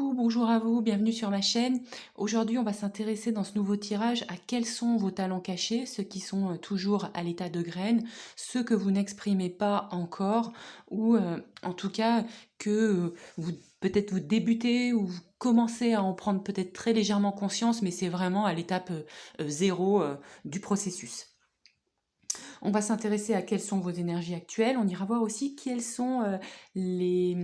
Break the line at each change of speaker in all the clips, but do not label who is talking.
Coucou, bonjour à vous, bienvenue sur ma chaîne. Aujourd'hui, on va s'intéresser dans ce nouveau tirage à quels sont vos talents cachés, ceux qui sont toujours à l'état de graines, ceux que vous n'exprimez pas encore, ou en tout cas que vous peut-être vous débutez ou vous commencez à en prendre peut-être très légèrement conscience, mais c'est vraiment à l'étape zéro du processus. On va s'intéresser à quelles sont vos énergies actuelles. On ira voir aussi quels sont les,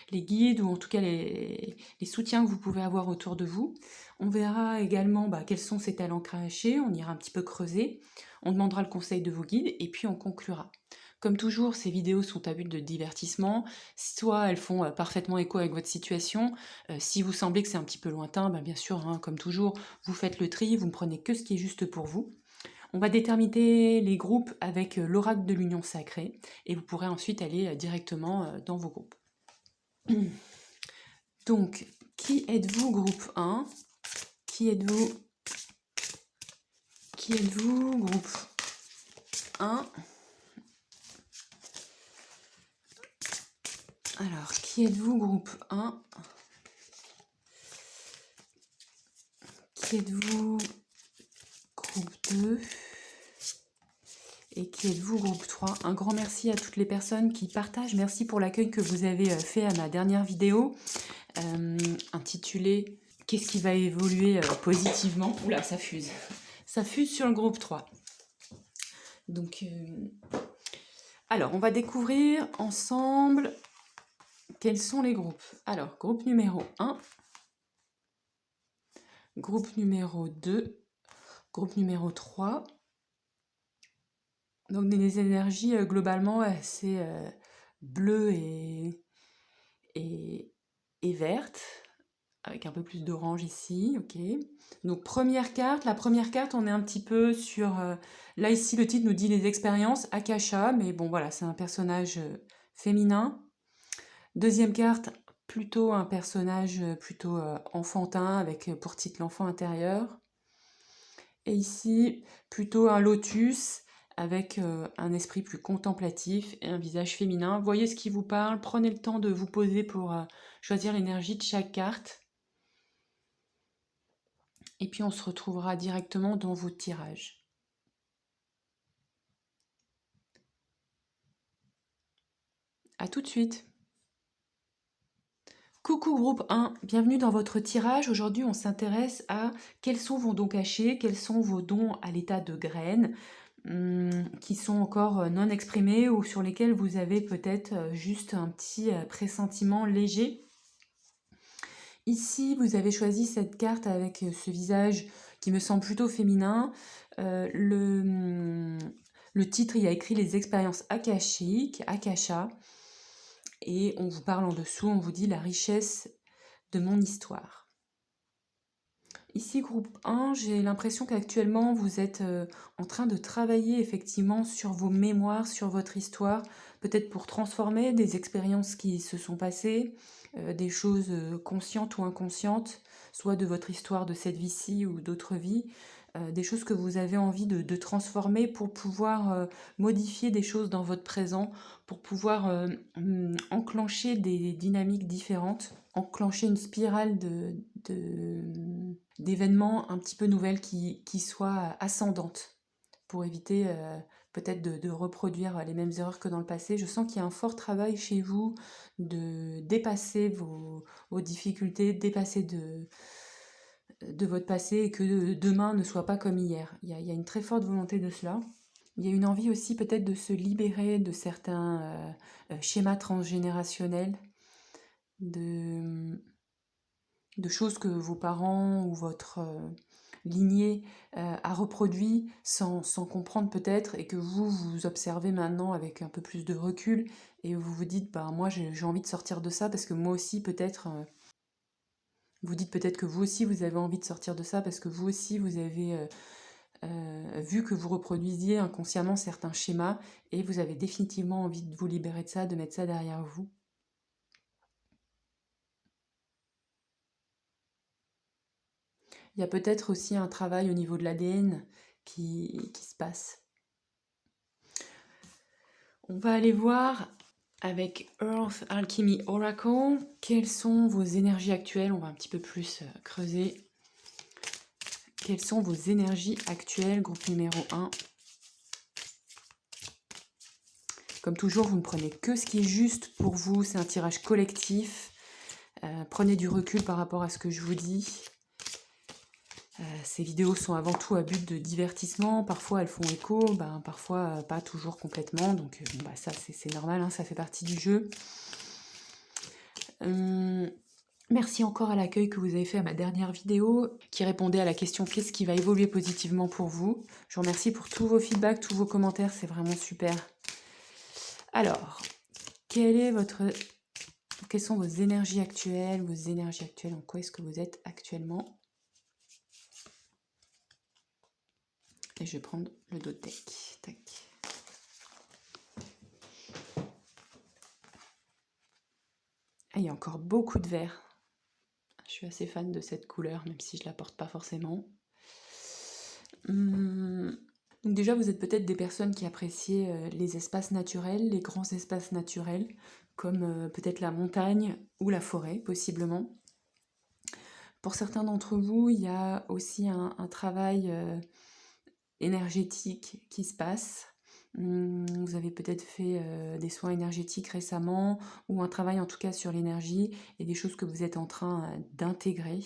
les guides ou en tout cas les soutiens que vous pouvez avoir autour de vous. On verra également quels sont ces talents cachés. On ira un petit peu creuser. On demandera le conseil de vos guides et puis on conclura. Comme toujours, ces vidéos sont à but de divertissement. Soit elles font parfaitement écho avec votre situation. Si vous semblez que c'est un petit peu lointain, bien sûr, hein, comme toujours, vous faites le tri, vous ne prenez que ce qui est juste pour vous. On va déterminer les groupes avec l'oracle de l'union sacrée et vous pourrez ensuite aller directement dans vos groupes. Donc, qui êtes-vous groupe 1? Qui êtes-vous groupe 1? Alors, qui êtes-vous groupe 1? Qui êtes-vous groupe 2? Et qui êtes-vous groupe 3? Un grand merci à toutes les personnes qui partagent. Merci pour l'accueil que vous avez fait à ma dernière vidéo intitulée « Qu'est-ce qui va évoluer positivement ?» Oula, ça fuse. Ça fuse sur le groupe 3. Donc, alors, on va découvrir ensemble quels sont les groupes. Alors, groupe numéro 1, groupe numéro 2, groupe numéro 3. Donc, des énergies globalement assez bleues et vertes, avec un peu plus d'orange ici, ok. Donc première carte, la première carte, on est un petit peu sur... là ici, le titre nous dit les expériences, Akasha, mais bon voilà, c'est un personnage féminin. Deuxième carte, plutôt un personnage plutôt enfantin, avec pour titre l'enfant intérieur. Et ici, plutôt un lotus, avec un esprit plus contemplatif et un visage féminin. Voyez ce qui vous parle, prenez le temps de vous poser pour choisir l'énergie de chaque carte. Et puis on se retrouvera directement dans vos tirages. A tout de suite. Coucou groupe 1, bienvenue dans votre tirage. Aujourd'hui on s'intéresse à quels sont vos dons cachés, quels sont vos dons à l'état de graines, qui sont encore non exprimés ou sur lesquels vous avez peut-être juste un petit pressentiment léger. Ici, vous avez choisi cette carte avec ce visage qui me semble plutôt féminin. Le titre, il y a écrit les expériences akashiques, Akasha. Et on vous parle en dessous, on vous dit la richesse de mon histoire. Ici, groupe 1, j'ai l'impression qu'actuellement, vous êtes en train de travailler effectivement sur vos mémoires, sur votre histoire, peut-être pour transformer des expériences qui se sont passées, des choses conscientes ou inconscientes, soit de votre histoire de cette vie-ci ou d'autres vies, des choses que vous avez envie de transformer pour pouvoir modifier des choses dans votre présent, pour pouvoir enclencher des dynamiques différentes, enclencher une spirale d'événements un petit peu nouvelles qui soient ascendantes, pour éviter peut-être de reproduire les mêmes erreurs que dans le passé. Je sens qu'il y a un fort travail chez vous de dépasser vos difficultés, dépasser de votre passé et que demain ne soit pas comme hier. Il y a une très forte volonté de cela. Il y a une envie aussi peut-être de se libérer de certains schémas transgénérationnels, de choses que vos parents ou votre lignée a reproduit sans comprendre peut-être, et que vous observez maintenant avec un peu plus de recul, et vous vous dites, moi j'ai envie de sortir de ça, parce que moi aussi peut-être... vous dites peut-être que vous aussi vous avez envie de sortir de ça, parce que vous aussi vous avez vu que vous reproduisiez inconsciemment certains schémas, et vous avez définitivement envie de vous libérer de ça, de mettre ça derrière vous. Il y a peut-être aussi un travail au niveau de l'ADN qui se passe. On va aller voir Avec Earth Alchemy Oracle, quelles sont vos énergies actuelles? On va un petit peu plus creuser. Quelles sont vos énergies actuelles, groupe numéro 1? Comme toujours, vous ne prenez que ce qui est juste pour vous, c'est un tirage collectif. Prenez du recul par rapport à ce que je vous dis. Ces vidéos sont avant tout à but de divertissement, parfois elles font écho, parfois pas toujours complètement, donc ça c'est normal, hein, ça fait partie du jeu. Merci encore à l'accueil que vous avez fait à ma dernière vidéo qui répondait à la question qu'est-ce qui va évoluer positivement pour vous. Je vous remercie pour tous vos feedbacks, tous vos commentaires, c'est vraiment super. Alors, quelles sont vos énergies actuelles? En quoi est-ce que vous êtes actuellement? Et je vais prendre le dos de deck. Tac. Ah, il y a encore beaucoup de vert. Je suis assez fan de cette couleur, même si je la porte pas forcément. Donc déjà, vous êtes peut-être des personnes qui apprécient les espaces naturels, les grands espaces naturels, comme peut-être la montagne ou la forêt, possiblement. Pour certains d'entre vous, il y a aussi un travail énergétique qui se passe. Vous avez peut-être fait des soins énergétiques récemment, ou un travail en tout cas sur l'énergie, et des choses que vous êtes en train d'intégrer.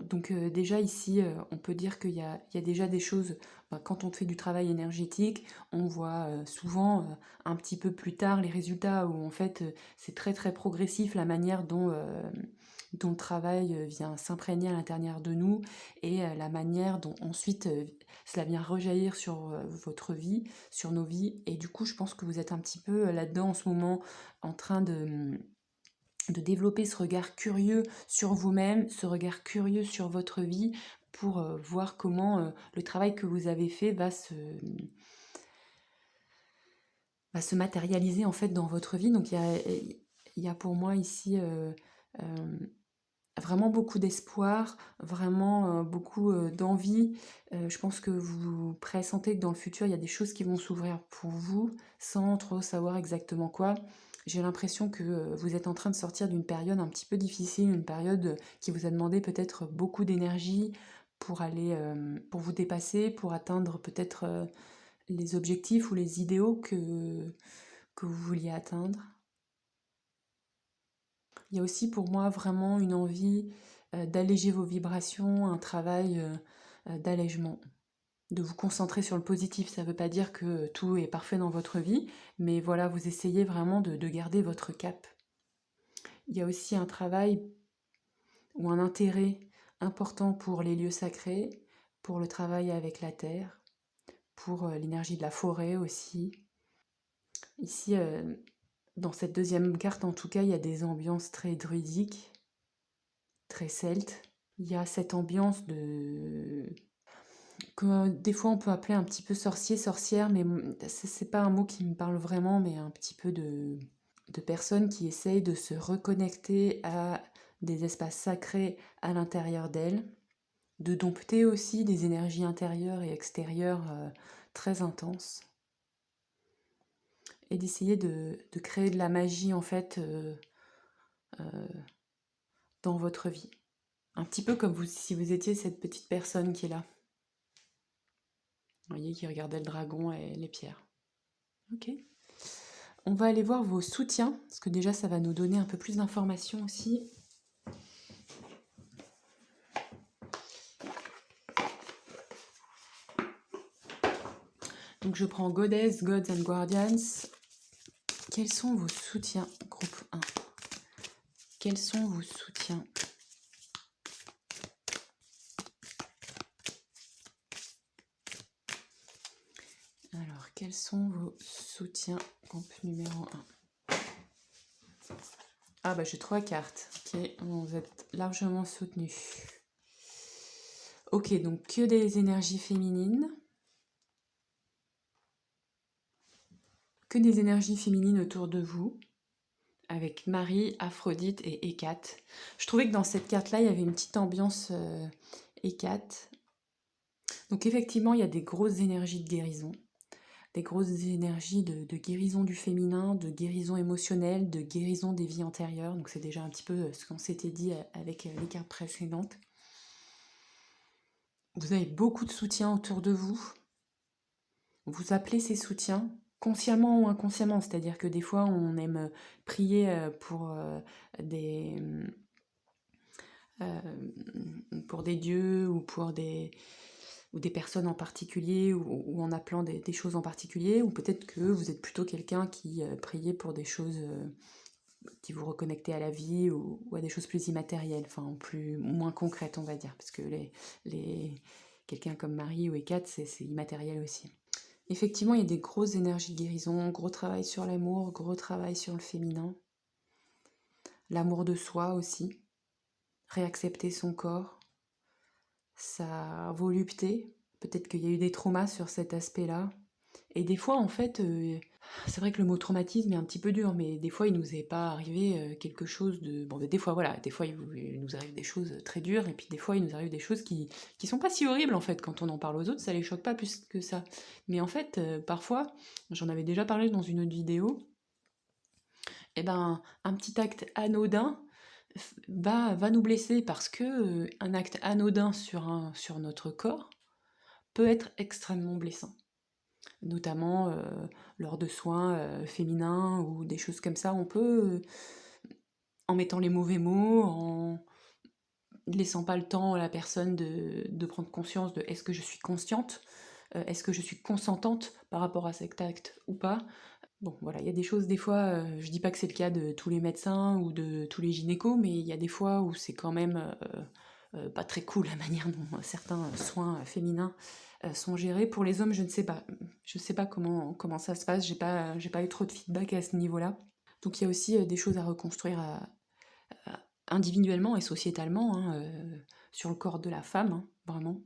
Donc déjà ici, on peut dire qu'il y a déjà des choses, quand on fait du travail énergétique, on voit souvent un petit peu plus tard les résultats, où en fait c'est très très progressif la manière dont le travail vient s'imprégner à l'intérieur de nous, et la manière dont ensuite cela vient rejaillir sur votre vie, sur nos vies. Et du coup je pense que vous êtes un petit peu là-dedans en ce moment, en train de développer ce regard curieux sur vous-même, ce regard curieux sur votre vie, pour voir comment le travail que vous avez fait va se matérialiser en fait dans votre vie. Donc il y a pour moi ici vraiment beaucoup d'espoir, vraiment beaucoup d'envie. Je pense que vous pressentez que dans le futur, il y a des choses qui vont s'ouvrir pour vous, sans trop savoir exactement quoi. J'ai l'impression que vous êtes en train de sortir d'une période un petit peu difficile, une période qui vous a demandé peut-être beaucoup d'énergie pour pour vous dépasser, pour atteindre peut-être les objectifs ou les idéaux que vous vouliez atteindre. Il y a aussi pour moi vraiment une envie d'alléger vos vibrations, un travail d'allègement, de vous concentrer sur le positif. Ça ne veut pas dire que tout est parfait dans votre vie, mais voilà, vous essayez vraiment de garder votre cap. Il y a aussi un travail ou un intérêt important pour les lieux sacrés, pour le travail avec la terre, pour l'énergie de la forêt aussi. Ici, dans cette deuxième carte, en tout cas, il y a des ambiances très druidiques, très celtes. Il y a cette ambiance que des fois on peut appeler un petit peu sorcier, sorcière, mais c'est pas un mot qui me parle vraiment, mais un petit peu de personnes qui essayent de se reconnecter à des espaces sacrés à l'intérieur d'elles, de dompter aussi des énergies intérieures et extérieures très intenses, et d'essayer de créer de la magie en fait dans votre vie. Un petit peu comme si vous étiez cette petite personne qui est là. Vous voyez, qui regardait le dragon et les pierres. Ok. On va aller voir vos soutiens, parce que déjà ça va nous donner un peu plus d'informations aussi. Donc je prends Goddess, Gods and Guardians. Quels sont vos soutiens, groupe 1? Quels sont vos soutiens? Alors, quels sont vos soutiens, groupe numéro 1? Ah bah j'ai 3 cartes. Ok, vous êtes largement soutenus. Ok, donc que des énergies féminines. Que des énergies féminines autour de vous, avec Marie, Aphrodite et Hécate. Je trouvais que dans cette carte-là, il y avait une petite ambiance Hécate. Donc effectivement, il y a des grosses énergies de guérison. des grosses énergies de guérison du féminin, de guérison émotionnelle, de guérison des vies antérieures. Donc c'est déjà un petit peu ce qu'on s'était dit avec les cartes précédentes. Vous avez beaucoup de soutien autour de vous. Vous appelez ces soutiens, consciemment ou inconsciemment. C'est-à-dire que des fois, on aime prier euh, pour des dieux ou pour des personnes en particulier, ou en appelant des choses en particulier, ou peut-être que vous êtes plutôt quelqu'un qui priait pour des choses qui vous reconnectaient à la vie, ou à des choses plus immatérielles, enfin moins concrètes, on va dire, parce que quelqu'un comme Marie ou Hécate, c'est immatériel aussi. Effectivement, il y a des grosses énergies de guérison, gros travail sur l'amour, gros travail sur le féminin, l'amour de soi aussi, réaccepter son corps, sa volupté. Peut-être qu'il y a eu des traumas sur cet aspect-là. Et des fois, en fait, c'est vrai que le mot traumatisme est un petit peu dur, mais des fois, il nous est pas arrivé quelque chose de... Bon, des fois, voilà, des fois, il nous arrive des choses très dures, et puis des fois, il nous arrive des choses qui sont pas si horribles, en fait. Quand on en parle aux autres, ça les choque pas plus que ça. Mais en fait, parfois, j'en avais déjà parlé dans une autre vidéo, et ben, un petit acte anodin va nous blesser, parce que un acte anodin sur notre corps peut être extrêmement blessant, notamment lors de soins féminins ou des choses comme ça. On peut, en mettant les mauvais mots, en laissant pas le temps à la personne de prendre conscience de est-ce que je suis consciente, est-ce que je suis consentante par rapport à cet acte ou pas. Bon, voilà, il y a des choses, des fois, je dis pas que c'est le cas de tous les médecins ou de tous les gynécos, mais il y a des fois où c'est quand même pas très cool la manière dont certains soins féminins sont gérés. Pour les hommes, je ne sais pas. Je sais pas comment ça se passe, j'ai pas eu trop de feedback à ce niveau-là. Donc il y a aussi des choses à reconstruire individuellement et sociétalement, hein, sur le corps de la femme, hein, vraiment.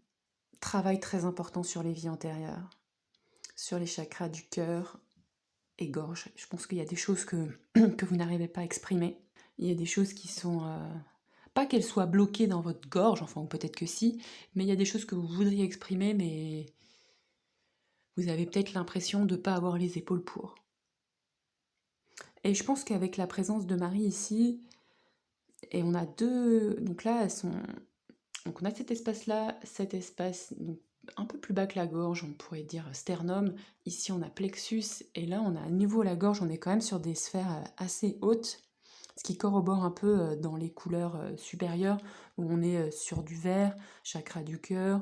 Travail très important sur les vies antérieures, sur les chakras du cœur et gorge. Je pense qu'il y a des choses que vous n'arrivez pas à exprimer. Il y a des choses qui sont... pas qu'elles soient bloquées dans votre gorge, enfin peut-être que si, mais il y a des choses que vous voudriez exprimer, mais vous avez peut-être l'impression de ne pas avoir les épaules pour. Et je pense qu'avec la présence de Marie ici, et on a deux... Donc là, elles sont... Donc on a cet espace-là, cet espace donc, un peu plus bas que la gorge, on pourrait dire sternum. Ici, on a plexus, et là, on a à niveau la gorge, on est quand même sur des sphères assez hautes, ce qui corrobore un peu dans les couleurs supérieures, où on est sur du vert, chakra du cœur,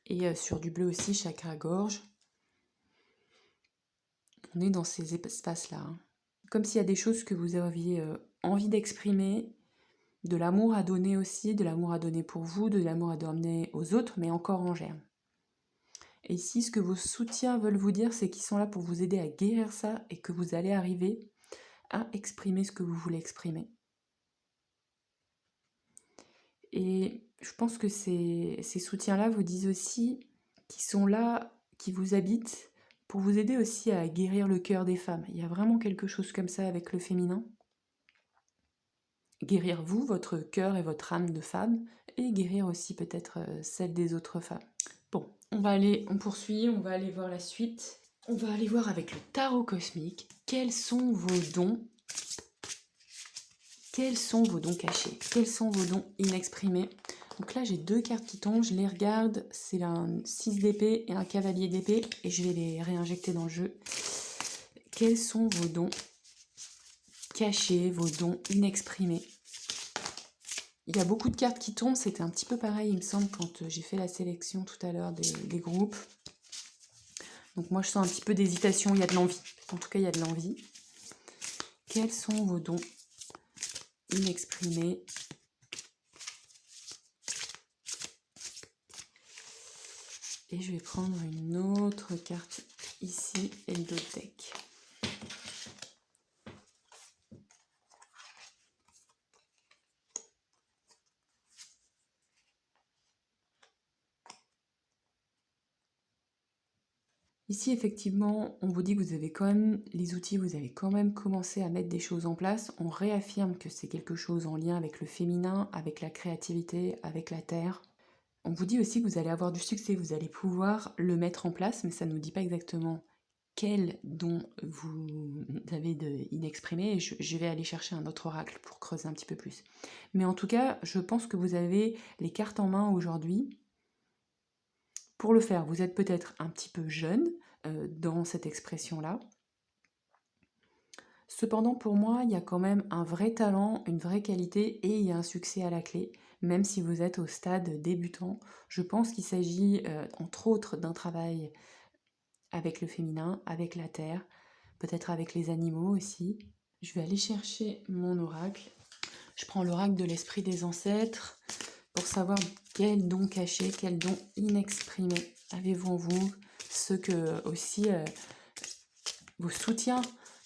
et sur du bleu aussi, chakra gorge. On est dans ces espaces-là. Hein. Comme s'il y a des choses que vous aviez envie d'exprimer, de l'amour à donner aussi, de l'amour à donner pour vous, de l'amour à donner aux autres, mais encore en germe. Et ici, ce que vos soutiens veulent vous dire, c'est qu'ils sont là pour vous aider à guérir ça, et que vous allez arriver à exprimer ce que vous voulez exprimer. Et je pense que ces soutiens-là vous disent aussi qu'ils sont là, qui vous habitent, pour vous aider aussi à guérir le cœur des femmes. Il y a vraiment quelque chose comme ça avec le féminin. Guérir vous, votre cœur et votre âme de femme, et guérir aussi peut-être celle des autres femmes. Bon, on poursuit, on va aller voir la suite. On va aller voir avec le tarot cosmique quels sont vos dons. Quels sont vos dons cachés? Quels sont vos dons inexprimés? Donc là, j'ai deux cartes qui tombent, je les regarde. C'est un 6 d'épée et un cavalier d'épée, et je vais les réinjecter dans le jeu. Quels sont vos dons cachés, vos dons inexprimés? Il y a beaucoup de cartes qui tombent, c'était un petit peu pareil, il me semble, quand j'ai fait la sélection tout à l'heure des groupes. Donc moi, je sens un petit peu d'hésitation, il y a de l'envie. En tout cas, il y a de l'envie. Quels sont vos dons inexprimés? Et je vais prendre une autre carte ici et le deck. Ici, effectivement, on vous dit que vous avez quand même les outils, vous avez quand même commencé à mettre des choses en place. On réaffirme que c'est quelque chose en lien avec le féminin, avec la créativité, avec la terre. On vous dit aussi que vous allez avoir du succès, vous allez pouvoir le mettre en place, mais ça ne nous dit pas exactement quel don vous avez inexprimé. Et je vais aller chercher un autre oracle pour creuser un petit peu plus. Mais en tout cas, je pense que vous avez les cartes en main aujourd'hui pour le faire. Vous êtes peut-être un petit peu jeune dans cette expression-là. Cependant, pour moi, il y a quand même un vrai talent, une vraie qualité et il y a un succès à la clé. Même si vous êtes au stade débutant, je pense qu'il s'agit entre autres d'un travail avec le féminin, avec la terre, peut-être avec les animaux aussi. Je vais aller chercher mon oracle. Je prends l'oracle de l'esprit des ancêtres pour savoir quel don caché, quel don inexprimé avez-vous en vous, ce que aussi vous soutient,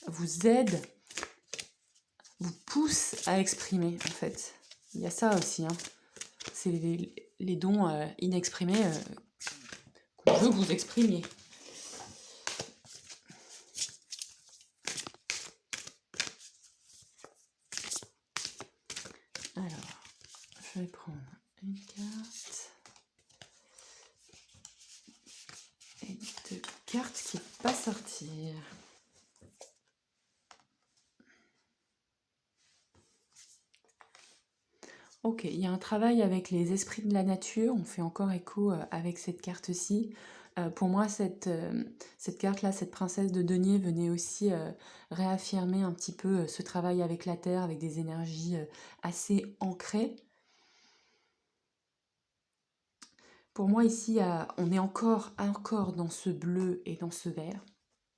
vous aide, vous pousse à exprimer en fait. Il y a ça aussi, hein. C'est les dons inexprimés qu'on veut que vous exprimiez. Alors, je vais prendre une carte et deux cartes qui ne peuvent pas sortir. Ok, il y a un travail avec les esprits de la nature, on fait encore écho avec cette carte-ci. Pour moi, cette carte-là, cette princesse de denier venait aussi réaffirmer un petit peu ce travail avec la terre, avec des énergies assez ancrées. Pour moi, ici, on est encore dans ce bleu et dans ce vert.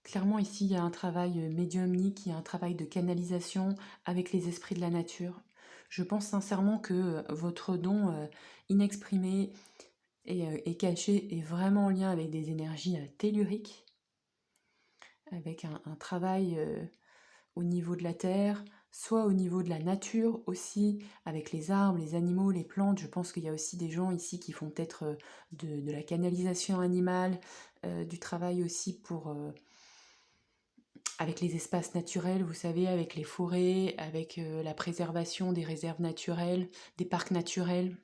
Clairement, ici, il y a un travail médiumnique, il y a un travail de canalisation avec les esprits de la nature. Je pense sincèrement que votre don inexprimé et caché est vraiment en lien avec des énergies telluriques, avec un travail au niveau de la terre, soit au niveau de la nature aussi, avec les arbres, les animaux, les plantes. Je pense qu'il y a aussi des gens ici qui font peut-être de la canalisation animale, du travail aussi avec les espaces naturels, vous savez, avec les forêts, avec la préservation des réserves naturelles, des parcs naturels.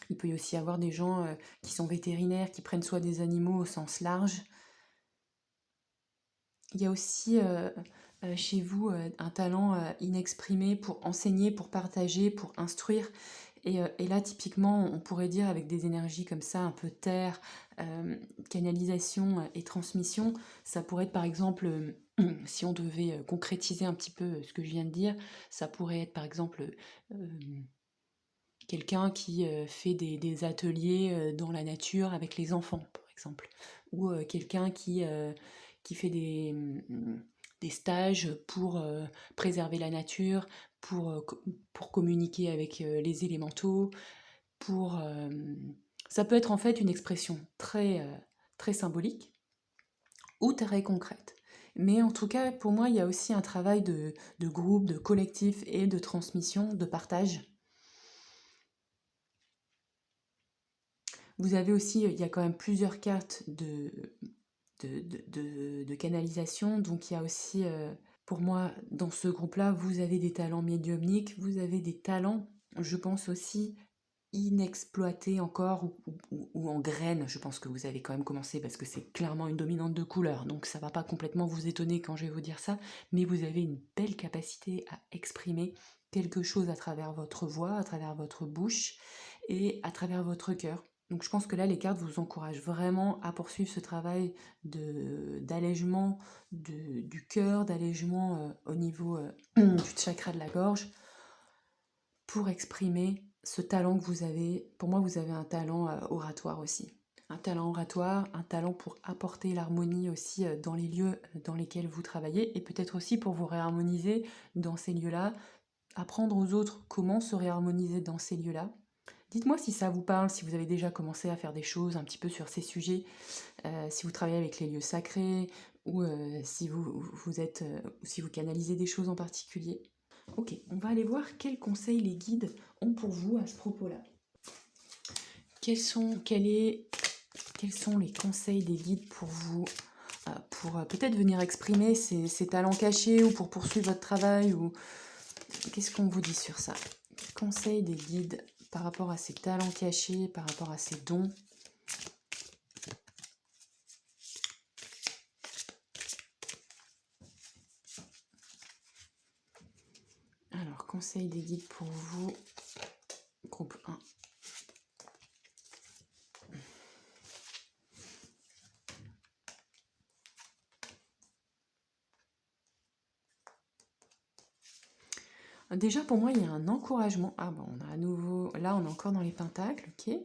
Il peut y aussi avoir des gens qui sont vétérinaires, qui prennent soin des animaux au sens large. Il y a aussi chez vous un talent inexprimé pour enseigner, pour partager, pour instruire. Et là, typiquement, on pourrait dire avec des énergies comme ça, un peu terre, canalisation et transmission, ça pourrait être par exemple, si on devait concrétiser un petit peu ce que je viens de dire, ça pourrait être par exemple quelqu'un qui fait des ateliers dans la nature avec les enfants, par exemple, ou quelqu'un qui fait des stages pour préserver la nature, pour communiquer avec les élémentaux, ça peut être en fait une expression très symbolique ou très concrète. Mais en tout cas, pour moi, il y a aussi un travail de groupe, de collectif et de transmission, de partage. Vous avez aussi, il y a quand même plusieurs cartes de canalisation, donc il y a aussi, pour moi, dans ce groupe-là, vous avez des talents médiumniques, vous avez des talents, je pense aussi, inexploités encore ou en graines. Je pense que vous avez quand même commencé parce que c'est clairement une dominante de couleur, donc ça va pas complètement vous étonner quand je vais vous dire ça, mais vous avez une belle capacité à exprimer quelque chose à travers votre voix, à travers votre bouche et à travers votre cœur. Donc je pense que là, les cartes vous encouragent vraiment à poursuivre ce travail d'allègement du cœur, d'allègement au niveau du chakra de la gorge, pour exprimer ce talent que vous avez. Pour moi, vous avez un talent oratoire aussi. Un talent oratoire, un talent pour apporter l'harmonie aussi dans les lieux dans lesquels vous travaillez, et peut-être aussi pour vous réharmoniser dans ces lieux-là, apprendre aux autres comment se réharmoniser dans ces lieux-là. Dites-moi si ça vous parle, si vous avez déjà commencé à faire des choses un petit peu sur ces sujets, si vous travaillez avec les lieux sacrés, ou si si vous canalisez des choses en particulier. Ok, on va aller voir quels conseils les guides ont pour vous à ce propos-là. Quels sont les conseils des guides pour vous, pour peut-être venir exprimer ces talents cachés, ou pour poursuivre votre travail, ou qu'est-ce qu'on vous dit sur ça? Conseils des guides par rapport à ses talents cachés, par rapport à ses dons. Alors, conseil des guides pour vous, groupe 1. Déjà, pour moi, il y a un encouragement. Ah bon, on a à nouveau... Là, on est encore dans les pentacles, ok.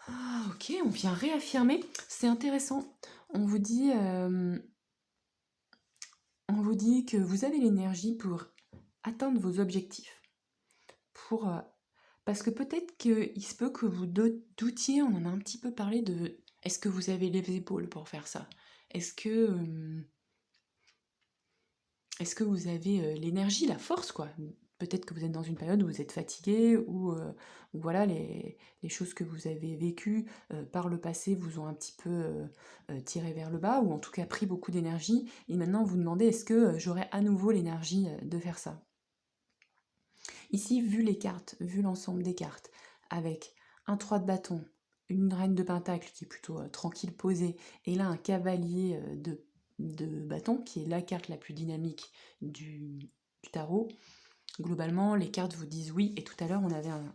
Ah, ok, on vient réaffirmer. C'est intéressant. On vous dit que vous avez l'énergie pour atteindre vos objectifs. Parce que peut-être qu'il se peut que vous doutiez, on en a un petit peu parlé de... Est-ce que vous avez les épaules pour faire ça? Est-ce que vous avez l'énergie, la force, quoi? Peut-être que vous êtes dans une période où vous êtes fatigué, ou voilà, les choses que vous avez vécues par le passé vous ont un petit peu tiré vers le bas, ou en tout cas pris beaucoup d'énergie, et maintenant vous demandez est-ce que j'aurai à nouveau l'énergie de faire ça? Ici, vu les cartes, vu l'ensemble des cartes, avec un 3 de bâton, une reine de pentacle qui est plutôt tranquille, posée, et là un cavalier de bâton, qui est la carte la plus dynamique du tarot, globalement, les cartes vous disent oui, et tout à l'heure, on avait un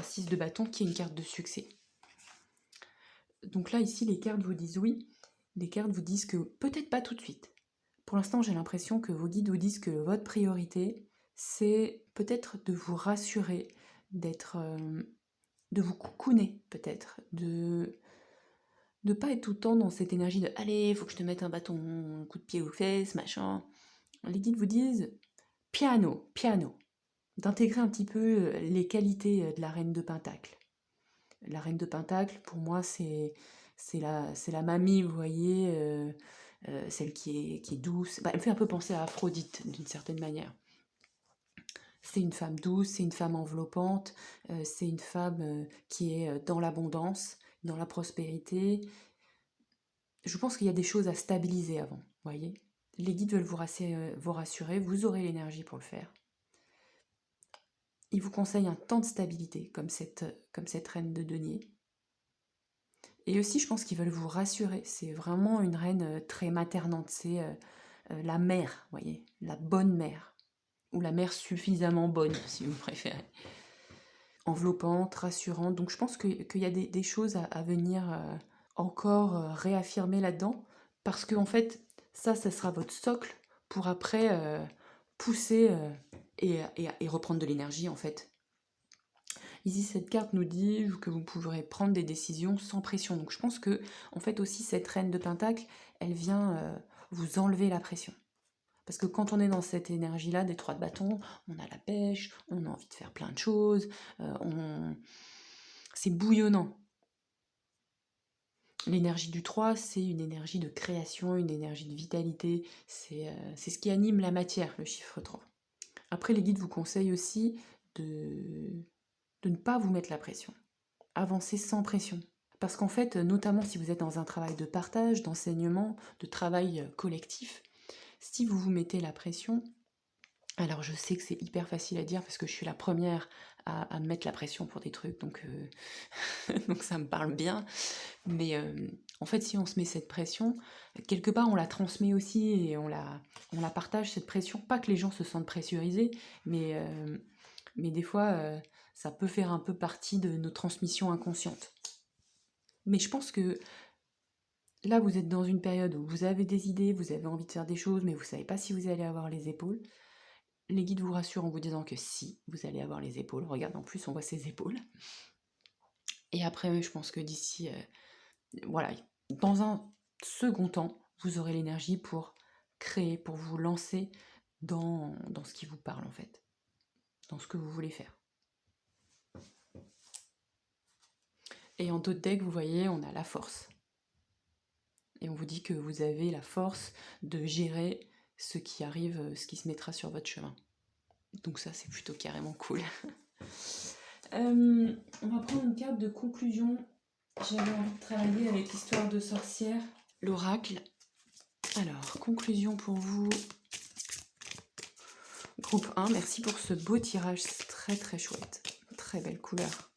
6 de bâton qui est une carte de succès. Donc là, ici, les cartes vous disent oui, les cartes vous disent que peut-être pas tout de suite. Pour l'instant, j'ai l'impression que vos guides vous disent que votre priorité, c'est peut-être de vous rassurer, de vous coucouner peut-être, de ne pas être tout le temps dans cette énergie de « Allez, il faut que je te mette un bâton, un coup de pied aux fesses, machin ». Les guides vous disent « Piano, piano », d'intégrer un petit peu les qualités de la reine de pentacle. La reine de pentacle, pour moi, c'est la mamie, vous voyez, celle qui est douce. Bah, elle me fait un peu penser à Aphrodite, d'une certaine manière. C'est une femme douce, c'est une femme enveloppante, c'est une femme qui est dans l'abondance, dans la prospérité. Je pense qu'il y a des choses à stabiliser avant, vous voyez. Les guides veulent vous rassurer, vous aurez l'énergie pour le faire. Ils vous conseillent un temps de stabilité, comme cette reine de denier. Et aussi, je pense qu'ils veulent vous rassurer. C'est vraiment une reine très maternante, c'est la mère, vous voyez, la bonne mère. Ou la mère suffisamment bonne, si vous préférez. Enveloppante, rassurante. Donc je pense qu'il y a des choses à venir encore réaffirmer là-dedans. Parce que en fait, ça sera votre socle pour après pousser et reprendre de l'énergie en fait. Ici, cette carte nous dit que vous pourrez prendre des décisions sans pression. Donc je pense que en fait aussi cette reine de pentacle, elle vient vous enlever la pression. Parce que quand on est dans cette énergie-là, des 3 de bâton, on a la pêche, on a envie de faire plein de choses, c'est bouillonnant. L'énergie du 3, c'est une énergie de création, une énergie de vitalité, c'est ce qui anime la matière, le chiffre 3. Après, les guides vous conseillent aussi de ne pas vous mettre la pression. Avancez sans pression. Parce qu'en fait, notamment si vous êtes dans un travail de partage, d'enseignement, de travail collectif, si vous vous mettez la pression, alors je sais que c'est hyper facile à dire parce que je suis la première à me mettre la pression pour des trucs, donc, donc ça me parle bien. Mais en fait, si on se met cette pression, quelque part on la transmet aussi et on la partage, cette pression. Pas que les gens se sentent pressurisés, mais des fois ça peut faire un peu partie de nos transmissions inconscientes. Mais je pense que là, vous êtes dans une période où vous avez des idées, vous avez envie de faire des choses, mais vous ne savez pas si vous allez avoir les épaules. Les guides vous rassurent en vous disant que si, vous allez avoir les épaules. Regarde, en plus, on voit ses épaules. Et après, je pense que d'ici, voilà, dans un second temps, vous aurez l'énergie pour créer, pour vous lancer dans ce qui vous parle, en fait. Dans ce que vous voulez faire. Et en d'autres decks, vous voyez, on a la force. Et on vous dit que vous avez la force de gérer ce qui arrive, ce qui se mettra sur votre chemin. Donc ça, c'est plutôt carrément cool. On va prendre une carte de conclusion. J'avais envie de travailler avec l'histoire de sorcière, l'oracle. Alors, conclusion pour vous. Groupe 1, merci pour ce beau tirage, c'est très très chouette. Très belle couleur.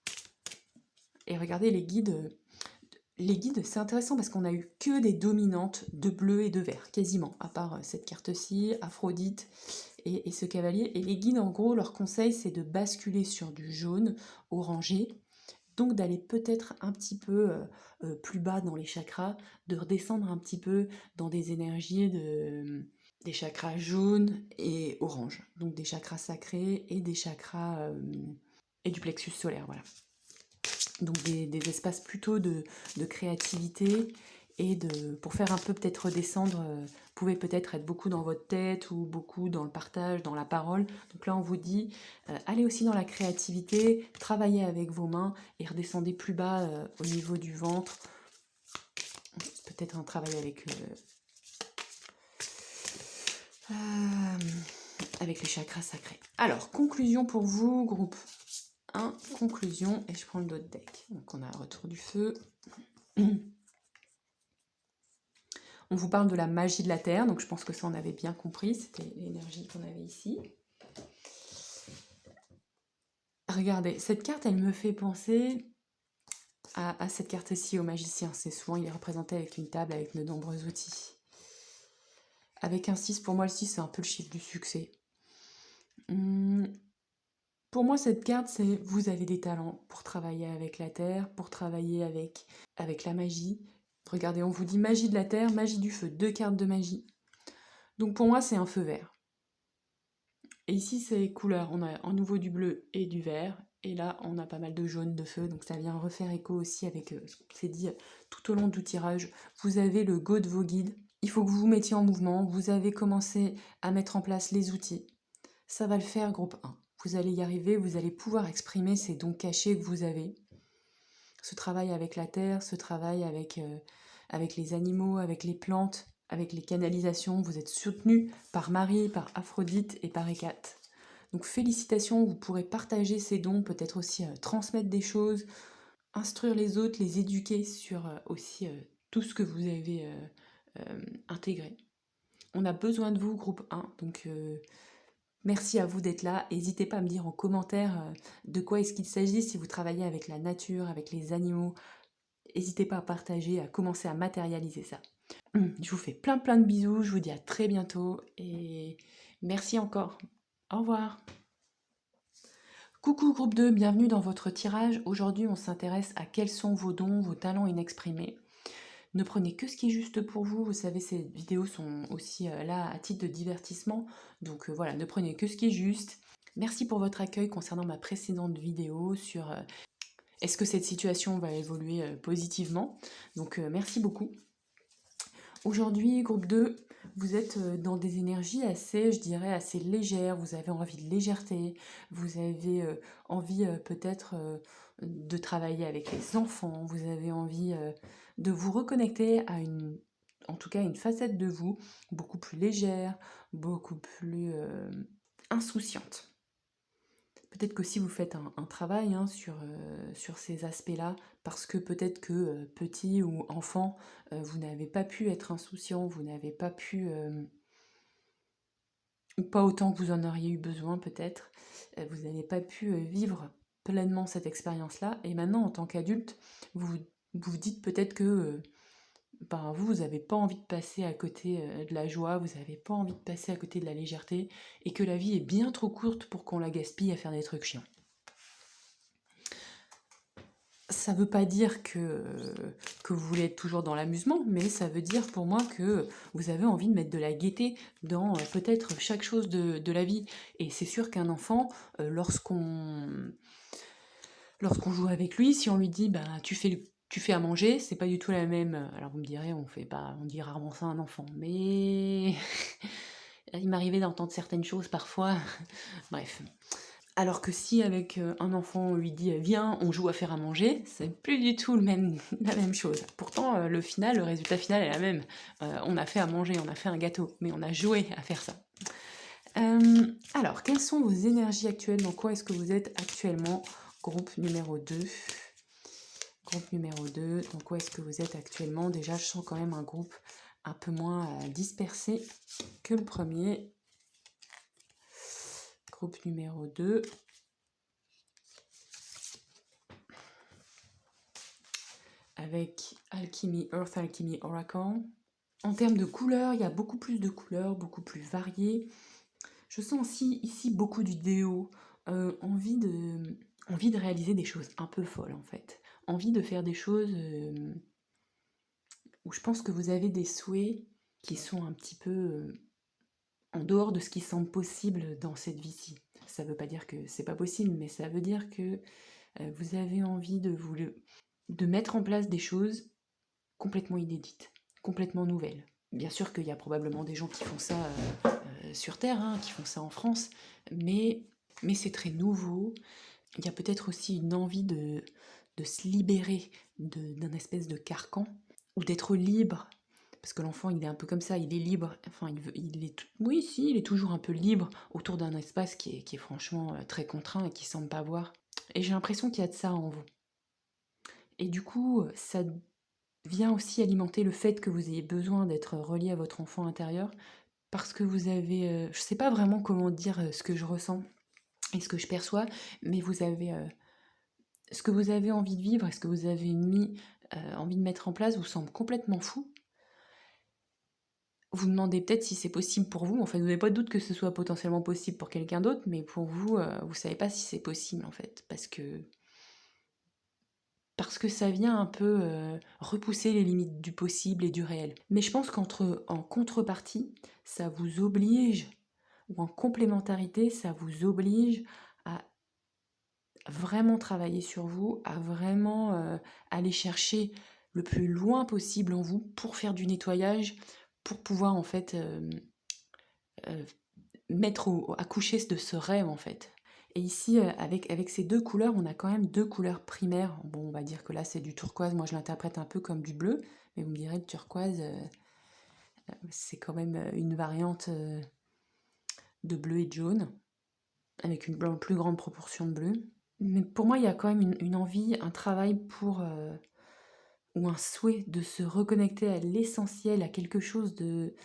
Et regardez les guides. Les guides, c'est intéressant parce qu'on a eu que des dominantes de bleu et de vert, quasiment, à part cette carte-ci, Aphrodite et ce cavalier. Et les guides, en gros, leur conseil, c'est de basculer sur du jaune orangé, donc d'aller peut-être un petit peu plus bas dans les chakras, de redescendre un petit peu dans des énergies des chakras jaunes et orange, donc des chakras sacrés et des chakras et du plexus solaire, voilà. Donc des espaces plutôt de créativité et pour faire un peu peut-être redescendre, vous pouvez peut-être être beaucoup dans votre tête ou beaucoup dans le partage, dans la parole. Donc là on vous dit, allez aussi dans la créativité, travaillez avec vos mains et redescendez plus bas au niveau du ventre. Peut-être un travail avec les chakras sacrés. Alors, conclusion pour vous, groupe 1, conclusion, et je prends le dos de deck. Donc on a retour du feu. On vous parle de la magie de la Terre, donc je pense que ça on avait bien compris, c'était l'énergie qu'on avait ici. Regardez, cette carte elle me fait penser à cette carte-ci, au magicien. C'est souvent, il est représenté avec une table avec de nombreux outils. Avec un 6, pour moi le 6 c'est un peu le chiffre du succès. Pour moi cette carte c'est vous avez des talents pour travailler avec la Terre, pour travailler avec la magie. Regardez, on vous dit magie de la Terre, magie du feu, 2 cartes de magie. Donc pour moi c'est un feu vert. Et ici c'est les couleurs, on a en nouveau du bleu et du vert, et là on a pas mal de jaune de feu, donc ça vient refaire écho aussi avec ce qu'on s'est dit tout au long du tirage. Vous avez le go de vos guides, il faut que vous vous mettiez en mouvement, vous avez commencé à mettre en place les outils. Ça va le faire, groupe 1. Vous allez y arriver, vous allez pouvoir exprimer ces dons cachés que vous avez. Ce travail avec la terre, ce travail avec les animaux, avec les plantes, avec les canalisations, vous êtes soutenu par Marie, par Aphrodite et par Hécate. Donc félicitations, vous pourrez partager ces dons, peut-être aussi transmettre des choses, instruire les autres, les éduquer sur aussi tout ce que vous avez intégré. On a besoin de vous, groupe 1, donc merci à vous d'être là. N'hésitez pas à me dire en commentaire de quoi est-ce qu'il s'agit, si vous travaillez avec la nature, avec les animaux. N'hésitez pas à partager, à commencer à matérialiser ça. Je vous fais plein de bisous, je vous dis à très bientôt et merci encore. Au revoir. Coucou groupe 2, bienvenue dans votre tirage. Aujourd'hui on s'intéresse à quels sont vos dons, vos talents inexprimés. Ne prenez que ce qui est juste pour vous, vous savez ces vidéos sont aussi là à titre de divertissement, donc voilà, ne prenez que ce qui est juste. Merci pour votre accueil concernant ma précédente vidéo sur est-ce que cette situation va évoluer positivement. Donc merci beaucoup. Aujourd'hui, groupe 2, vous êtes dans des énergies assez, je dirais, assez légères, vous avez envie de légèreté, vous avez envie peut-être de travailler avec les enfants, vous avez envie de vous reconnecter à en tout cas une facette de vous beaucoup plus légère, beaucoup plus insouciante. Peut-être que si vous faites un travail sur ces aspects-là, parce que peut-être que petit ou enfant, vous n'avez pas pu être insouciant, vous n'avez pas pu, ou pas autant que vous en auriez eu besoin peut-être, vous n'avez pas pu vivre pleinement cette expérience-là, et maintenant en tant qu'adulte, vous dites peut-être que vous n'avez pas envie de passer à côté de la joie, vous n'avez pas envie de passer à côté de la légèreté, et que la vie est bien trop courte pour qu'on la gaspille à faire des trucs chiants. Ça veut pas dire que vous voulez être toujours dans l'amusement, mais ça veut dire pour moi que vous avez envie de mettre de la gaieté dans peut-être chaque chose de la vie. Et c'est sûr qu'un enfant, lorsqu'on joue avec lui, si on lui dit bah tu fais à manger, c'est pas du tout la même. Alors vous me direz, on dit rarement ça à un enfant, mais il m'arrivait d'entendre certaines choses parfois. Bref. Alors que si avec un enfant on lui dit viens, on joue à faire à manger, c'est plus du tout la même chose. Pourtant le résultat final est la même. On a fait à manger, on a fait un gâteau, mais on a joué à faire ça. Alors, quelles sont vos énergies actuelles? Dans quoi est-ce que vous êtes actuellement? Groupe numéro 2. Groupe numéro 2, dans quoi est-ce que vous êtes actuellement? Déjà, je sens quand même un groupe un peu moins dispersé que le premier. Groupe numéro 2. Avec Alchemy, Earth Alchemy Oracle. En termes de couleurs, il y a beaucoup plus de couleurs, beaucoup plus variées. Je sens aussi ici beaucoup du déo, envie de réaliser des choses un peu folles en fait. Envie de faire des choses où je pense que vous avez des souhaits qui sont un petit peu en dehors de ce qui semble possible dans cette vie-ci. Ça ne veut pas dire que c'est pas possible, mais ça veut dire que vous avez envie de mettre en place des choses complètement inédites, complètement nouvelles. Bien sûr qu'il y a probablement des gens qui font ça sur Terre, hein, qui font ça en France, mais c'est très nouveau. Il y a peut-être aussi une envie de se libérer d'un espèce de carcan, ou d'être libre, parce que l'enfant il est un peu comme ça, il est libre, enfin oui si, il est toujours un peu libre autour d'un espace qui est franchement très contraint et qui semble pas voir. Et j'ai l'impression qu'il y a de ça en vous. Et du coup, ça vient aussi alimenter le fait que vous ayez besoin d'être relié à votre enfant intérieur, parce que vous avez, je sais pas vraiment comment dire ce que je ressens et ce que je perçois, mais vous avez ce que vous avez envie de vivre et ce que vous avez envie de mettre en place vous semble complètement fou. Vous demandez peut-être si c'est possible pour vous, en fait, vous n'avez pas de doute que ce soit potentiellement possible pour quelqu'un d'autre, mais pour vous, vous savez pas si c'est possible en fait, parce que ça vient un peu repousser les limites du possible et du réel. Mais je pense qu'en contrepartie, ça vous oblige, ou en complémentarité, ça vous oblige à vraiment travailler sur vous, à vraiment aller chercher le plus loin possible en vous pour faire du nettoyage, pour pouvoir en fait euh, à coucher de ce rêve en fait. Et ici, avec ces deux couleurs, on a quand même deux couleurs primaires. Bon, on va dire que là c'est du turquoise, moi je l'interprète un peu comme du bleu, mais vous me direz le turquoise, c'est quand même une variante de bleu et de jaune, avec une plus grande proportion de bleu. Mais pour moi, il y a quand même une envie, un travail ou un souhait de se reconnecter à l'essentiel, à quelque chose de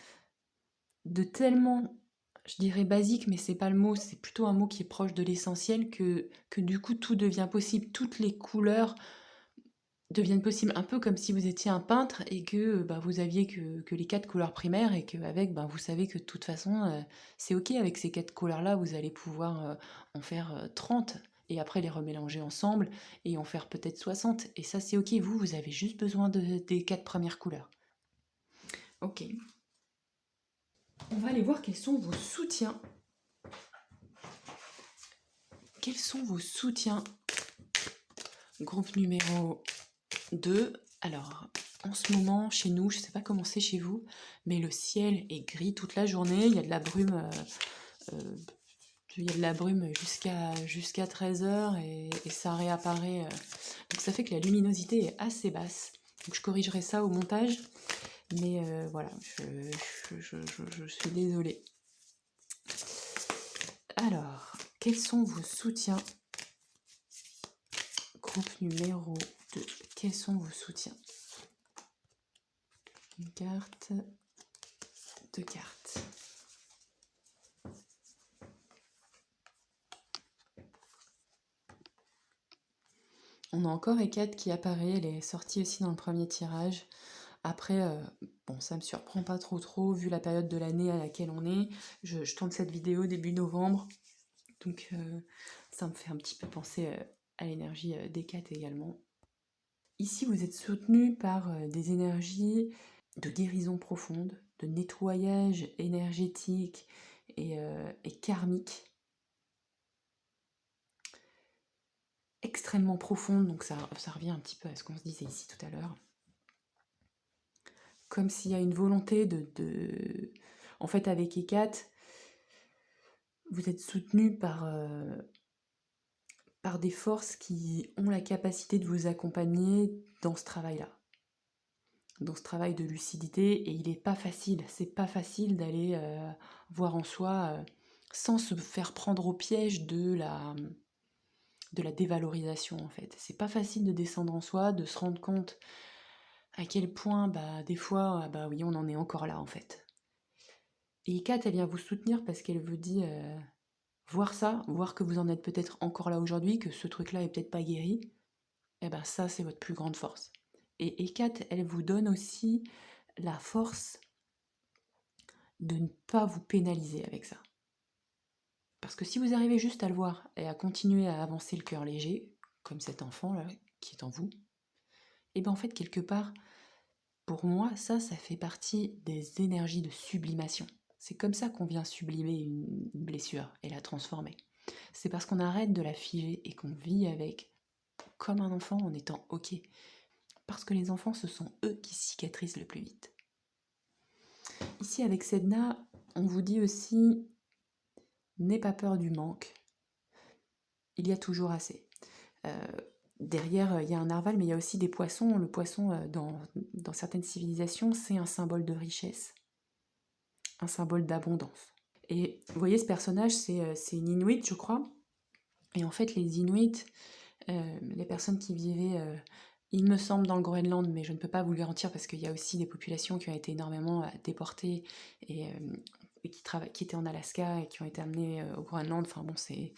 tellement, je dirais basique, mais c'est pas le mot, c'est plutôt un mot qui est proche de l'essentiel, que du coup tout devient possible, toutes les couleurs deviennent possibles, un peu comme si vous étiez un peintre et que bah, vous aviez que les quatre couleurs primaires et qu'avec, bah, vous savez que de toute façon, c'est ok, avec ces quatre couleurs-là, vous allez pouvoir en faire 30 et après les remélanger ensemble et en faire peut-être 60. Et ça, c'est ok, vous avez juste besoin des quatre premières couleurs. Ok. On va aller voir quels sont vos soutiens. Quels sont vos soutiens? Groupe numéro 2. Alors, en ce moment, chez nous, je ne sais pas comment c'est chez vous, mais le ciel est gris toute la journée. Il y a de la brume, jusqu'à 13h et ça réapparaît. Donc ça fait que la luminosité est assez basse. Donc je corrigerai ça au montage. Mais voilà, je suis désolée. Alors, quels sont vos soutiens? Groupe numéro 2. Quels sont vos soutiens? Une carte, deux cartes. On a encore Hécate qui apparaît, elle est sortie aussi dans le premier tirage. Après, bon, ça me surprend pas trop, vu la période de l'année à laquelle on est. Je tourne cette vidéo début novembre, donc ça me fait un petit peu penser à l'énergie d'Hécate également. Ici, vous êtes soutenu par des énergies de guérison profonde, de nettoyage énergétique et karmique, extrêmement profonde, donc ça revient un petit peu à ce qu'on se disait ici tout à l'heure. Comme s'il y a une volonté En fait, avec Hécate, vous êtes soutenu par des forces qui ont la capacité de vous accompagner dans ce travail-là, dans ce travail de lucidité, et il n'est pas facile, c'est pas facile d'aller voir en soi sans se faire prendre au piège de la dévalorisation en fait. C'est pas facile de descendre en soi, de se rendre compte à quel point des fois, bah oui, on en est encore là en fait. Et Kat, elle vient vous soutenir parce qu'elle vous dit voir ça, voir que vous en êtes peut-être encore là aujourd'hui, que ce truc-là est peut-être pas guéri, eh ben ça, c'est votre plus grande force. Et Hécate, elle vous donne aussi la force de ne pas vous pénaliser avec ça. Parce que si vous arrivez juste à le voir et à continuer à avancer le cœur léger, comme cet enfant-là qui est en vous, et bien en fait, quelque part, pour moi, ça fait partie des énergies de sublimation. C'est comme ça qu'on vient sublimer une blessure et la transformer. C'est parce qu'on arrête de la figer et qu'on vit avec comme un enfant en étant OK. Parce que les enfants, ce sont eux qui cicatrisent le plus vite. Ici, avec Sedna, on vous dit aussi, n'aie pas peur du manque. Il y a toujours assez. Derrière, il y a un narval, mais il y a aussi des poissons. Le poisson, dans certaines civilisations, c'est un symbole de richesse, un symbole d'abondance. Et vous voyez, ce personnage, c'est une Inuit, je crois. Et en fait, les Inuits, les personnes qui vivaient, il me semble, dans le Groenland, mais je ne peux pas vous le garantir parce qu'il y a aussi des populations qui ont été énormément déportées et qui étaient en Alaska et qui ont été amenées au Groenland. Enfin bon, c'est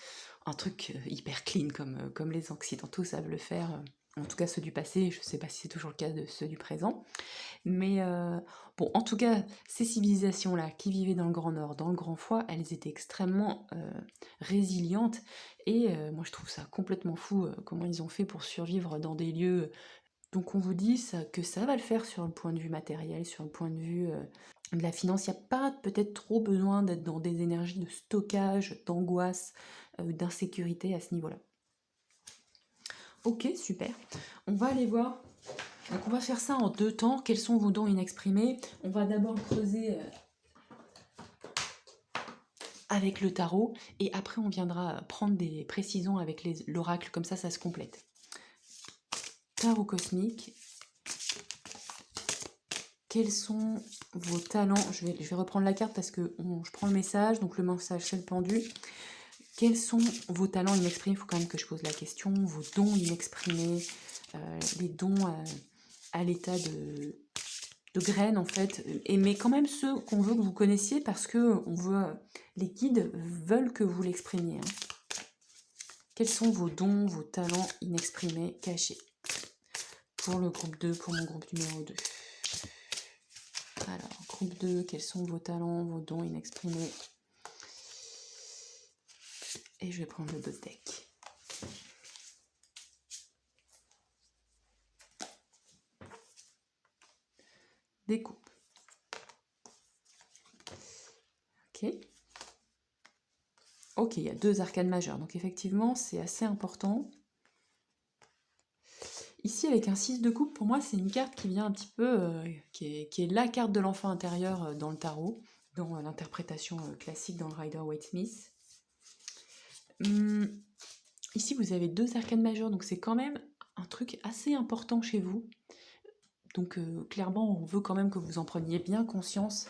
un truc hyper clean comme les Occidentaux savent le faire. En tout cas, ceux du passé, je ne sais pas si c'est toujours le cas de ceux du présent. Mais bon, en tout cas, ces civilisations-là qui vivaient dans le Grand Nord, dans le Grand Froid, elles étaient extrêmement résilientes. Et moi, je trouve ça complètement fou comment ils ont fait pour survivre dans des lieux. Donc on vous dit que ça va le faire sur le point de vue matériel, sur le point de vue de la finance. Il n'y a pas peut-être trop besoin d'être dans des énergies de stockage, d'angoisse, d'insécurité à ce niveau-là. Ok, super. On va aller voir. Donc on va faire ça en 2 temps. Quels sont vos dons inexprimés? On va d'abord creuser avec le tarot et après on viendra prendre des précisions avec l'oracle, comme ça se complète. Tarot cosmique. Quels sont vos talents? Je vais reprendre la carte parce que je prends le message, donc le message c'est le pendu. Quels sont vos talents inexprimés? Il faut quand même que je pose la question. Vos dons inexprimés, les dons à l'état de graines en fait, mais quand même ceux qu'on veut que vous connaissiez parce que les guides veulent que vous l'exprimiez. Quels sont vos dons, vos talents inexprimés, cachés? Pour le groupe 2, pour mon groupe numéro 2. Alors, groupe 2, quels sont vos talents, vos dons inexprimés? Et je vais prendre le deck. Découpe. Ok. Ok, il y a 2 arcanes majeures, donc effectivement, c'est assez important. Ici, avec un 6 de coupe, pour moi, c'est une carte qui vient un petit peu, qui est la carte de l'enfant intérieur dans le tarot, dans l'interprétation classique dans le Rider-Waite-Smith. Ici, vous avez 2 arcanes majeures, donc c'est quand même un truc assez important chez vous. Donc clairement, on veut quand même que vous en preniez bien conscience.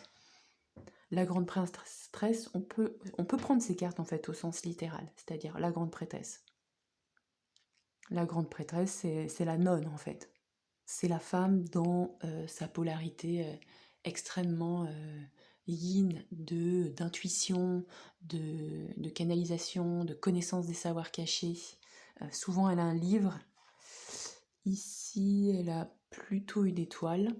La grande prêtresse, on peut prendre ces cartes en fait au sens littéral, c'est-à-dire la grande prêtresse. La grande prêtresse, c'est la nonne en fait. C'est la femme dans sa polarité extrêmement yin, d'intuition, de canalisation, de connaissance des savoirs cachés. Souvent, elle a un livre. Ici, elle a plutôt une étoile.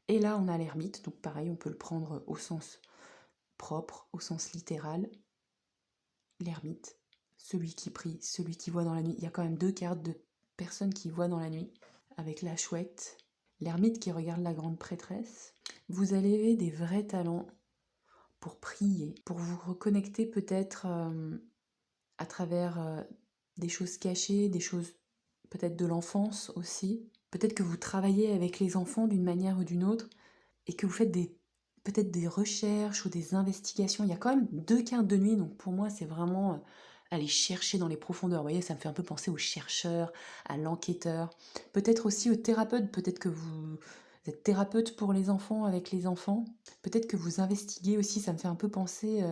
Et là, on a l'ermite, donc pareil, on peut le prendre au sens propre, au sens littéral. L'ermite, celui qui prie, celui qui voit dans la nuit. Il y a quand même 2 cartes de personnes qui voient dans la nuit, avec la chouette, l'ermite qui regarde la grande prêtresse. Vous avez des vrais talents pour prier, pour vous reconnecter peut-être à travers des choses cachées, des choses peut-être de l'enfance aussi. Peut-être que vous travaillez avec les enfants d'une manière ou d'une autre et que vous faites peut-être des recherches ou des investigations. Il y a quand même 2 cartes de nuit, donc pour moi c'est vraiment aller chercher dans les profondeurs. Vous voyez, ça me fait un peu penser au chercheur, à l'enquêteur, peut-être aussi au thérapeute. Peut-être que vous êtes thérapeute pour les enfants, avec les enfants. Peut-être que vous investiguez aussi, ça me fait un peu penser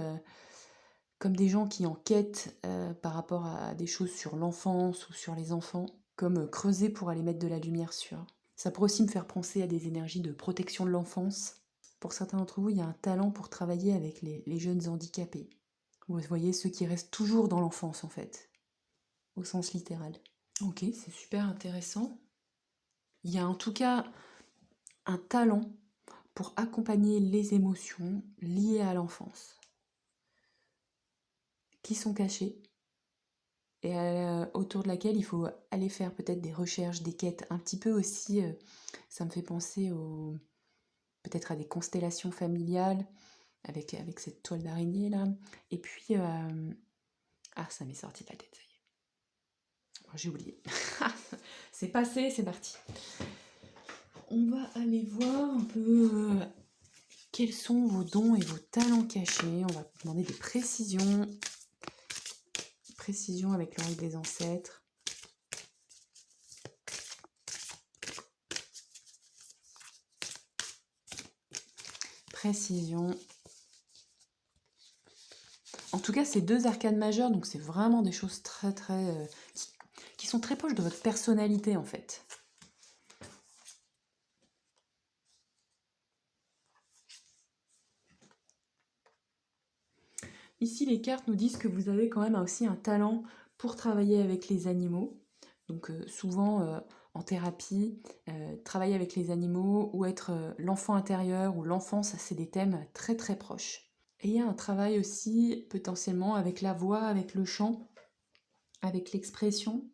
comme des gens qui enquêtent par rapport à des choses sur l'enfance ou sur les enfants, comme creuser pour aller mettre de la lumière sur. Ça pourrait aussi me faire penser à des énergies de protection de l'enfance. Pour certains d'entre vous, il y a un talent pour travailler avec les jeunes handicapés. Vous voyez, ceux qui restent toujours dans l'enfance, en fait, au sens littéral. Ok, c'est super intéressant. Il y a en tout cas un talent pour accompagner les émotions liées à l'enfance, qui sont cachées, et autour de laquelle il faut aller faire peut-être des recherches, des quêtes, un petit peu aussi, ça me fait penser peut-être à des constellations familiales, avec cette toile d'araignée là, et puis, ah ça m'est sorti de la tête, ça y est, oh, j'ai oublié, c'est passé, c'est parti. On va aller voir un peu quels sont vos dons et vos talents cachés, on va vous demander des précisions avec l'oreille des ancêtres. Précision. En tout cas, c'est 2 arcanes majeures, donc c'est vraiment des choses très très qui sont très proches de votre personnalité en fait. Ici, les cartes nous disent que vous avez quand même aussi un talent pour travailler avec les animaux. Donc souvent en thérapie, travailler avec les animaux ou être l'enfant intérieur ou l'enfance, c'est des thèmes très très proches. Et il y a un travail aussi potentiellement avec la voix, avec le chant, avec l'expression.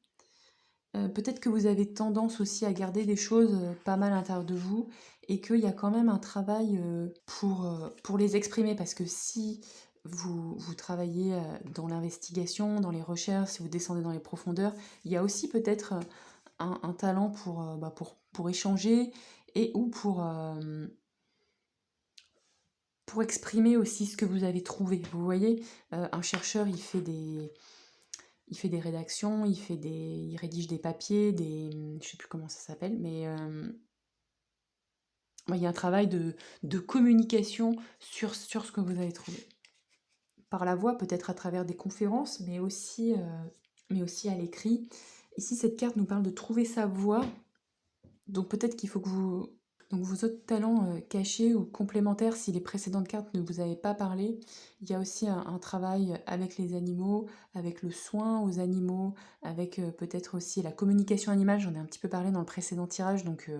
Peut-être que vous avez tendance aussi à garder des choses pas mal à l'intérieur de vous et qu'il y a quand même un travail pour les exprimer parce que si vous travaillez dans l'investigation, dans les recherches, si vous descendez dans les profondeurs, il y a aussi peut-être un talent pour échanger et ou pour exprimer aussi ce que vous avez trouvé. Vous voyez, un chercheur, il fait des rédactions, il rédige des papiers, je sais plus comment ça s'appelle, mais il y a un travail de communication sur ce que vous avez trouvé. Par la voix, peut-être à travers des conférences, mais aussi à l'écrit. Ici, cette carte nous parle de trouver sa voix. Donc peut-être qu'il faut que donc vos autres talents cachés ou complémentaires, si les précédentes cartes ne vous avaient pas parlé, il y a aussi un travail avec les animaux, avec le soin aux animaux, avec peut-être aussi la communication animale, j'en ai un petit peu parlé dans le précédent tirage, donc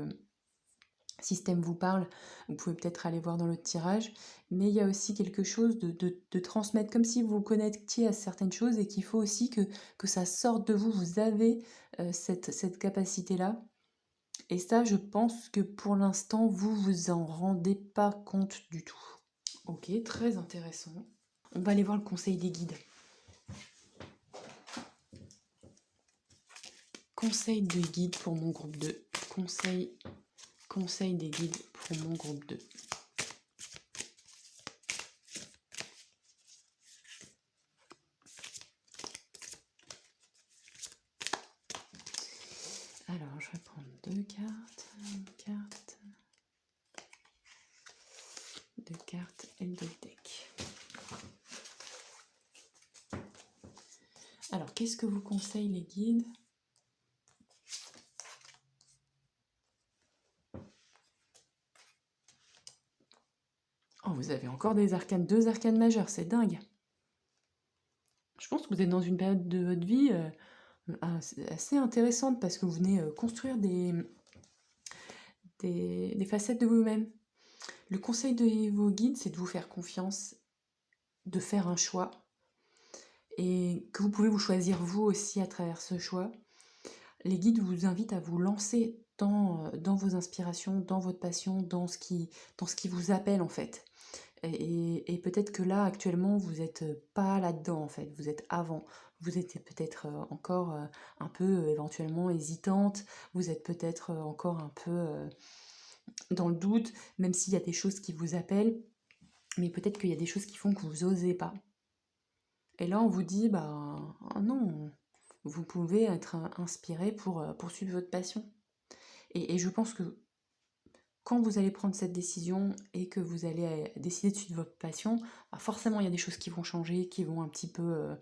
si ce thème vous parle, vous pouvez peut-être aller voir dans l'autre tirage, mais il y a aussi quelque chose de transmettre, comme si vous vous connectiez à certaines choses et qu'il faut aussi que ça sorte de vous, vous avez cette capacité-là. Et ça, je pense que pour l'instant, vous en rendez pas compte du tout. Ok, très intéressant. On va aller voir le conseil des guides. Conseil des guides pour mon groupe 2. Conseil des guides pour mon groupe 2. Alors, je vais prendre 2 cartes. Une carte. 2 cartes et le deck. Alors, qu'est-ce que vous conseillent les guides ? Oh, vous avez encore des arcanes, 2 arcanes majeures, c'est dingue. Je pense que vous êtes dans une période de votre vie assez intéressante parce que vous venez construire des facettes de vous-même. Le conseil de vos guides, c'est de vous faire confiance, de faire un choix et que vous pouvez vous choisir vous aussi à travers ce choix. Les guides vous invitent à vous lancer dans vos inspirations, dans votre passion, dans ce qui vous appelle en fait. Et peut-être que là, actuellement, vous n'êtes pas là-dedans, en fait. Vous êtes avant. Vous êtes peut-être encore un peu éventuellement hésitante. Vous êtes peut-être encore un peu dans le doute, même s'il y a des choses qui vous appellent. Mais peut-être qu'il y a des choses qui font que vous n'osez pas. Et là, on vous dit, non, vous pouvez être inspiré pour poursuivre votre passion. Et je pense que quand vous allez prendre cette décision et que vous allez décider de suivre votre passion, forcément il y a des choses qui vont changer, qui vont un petit peu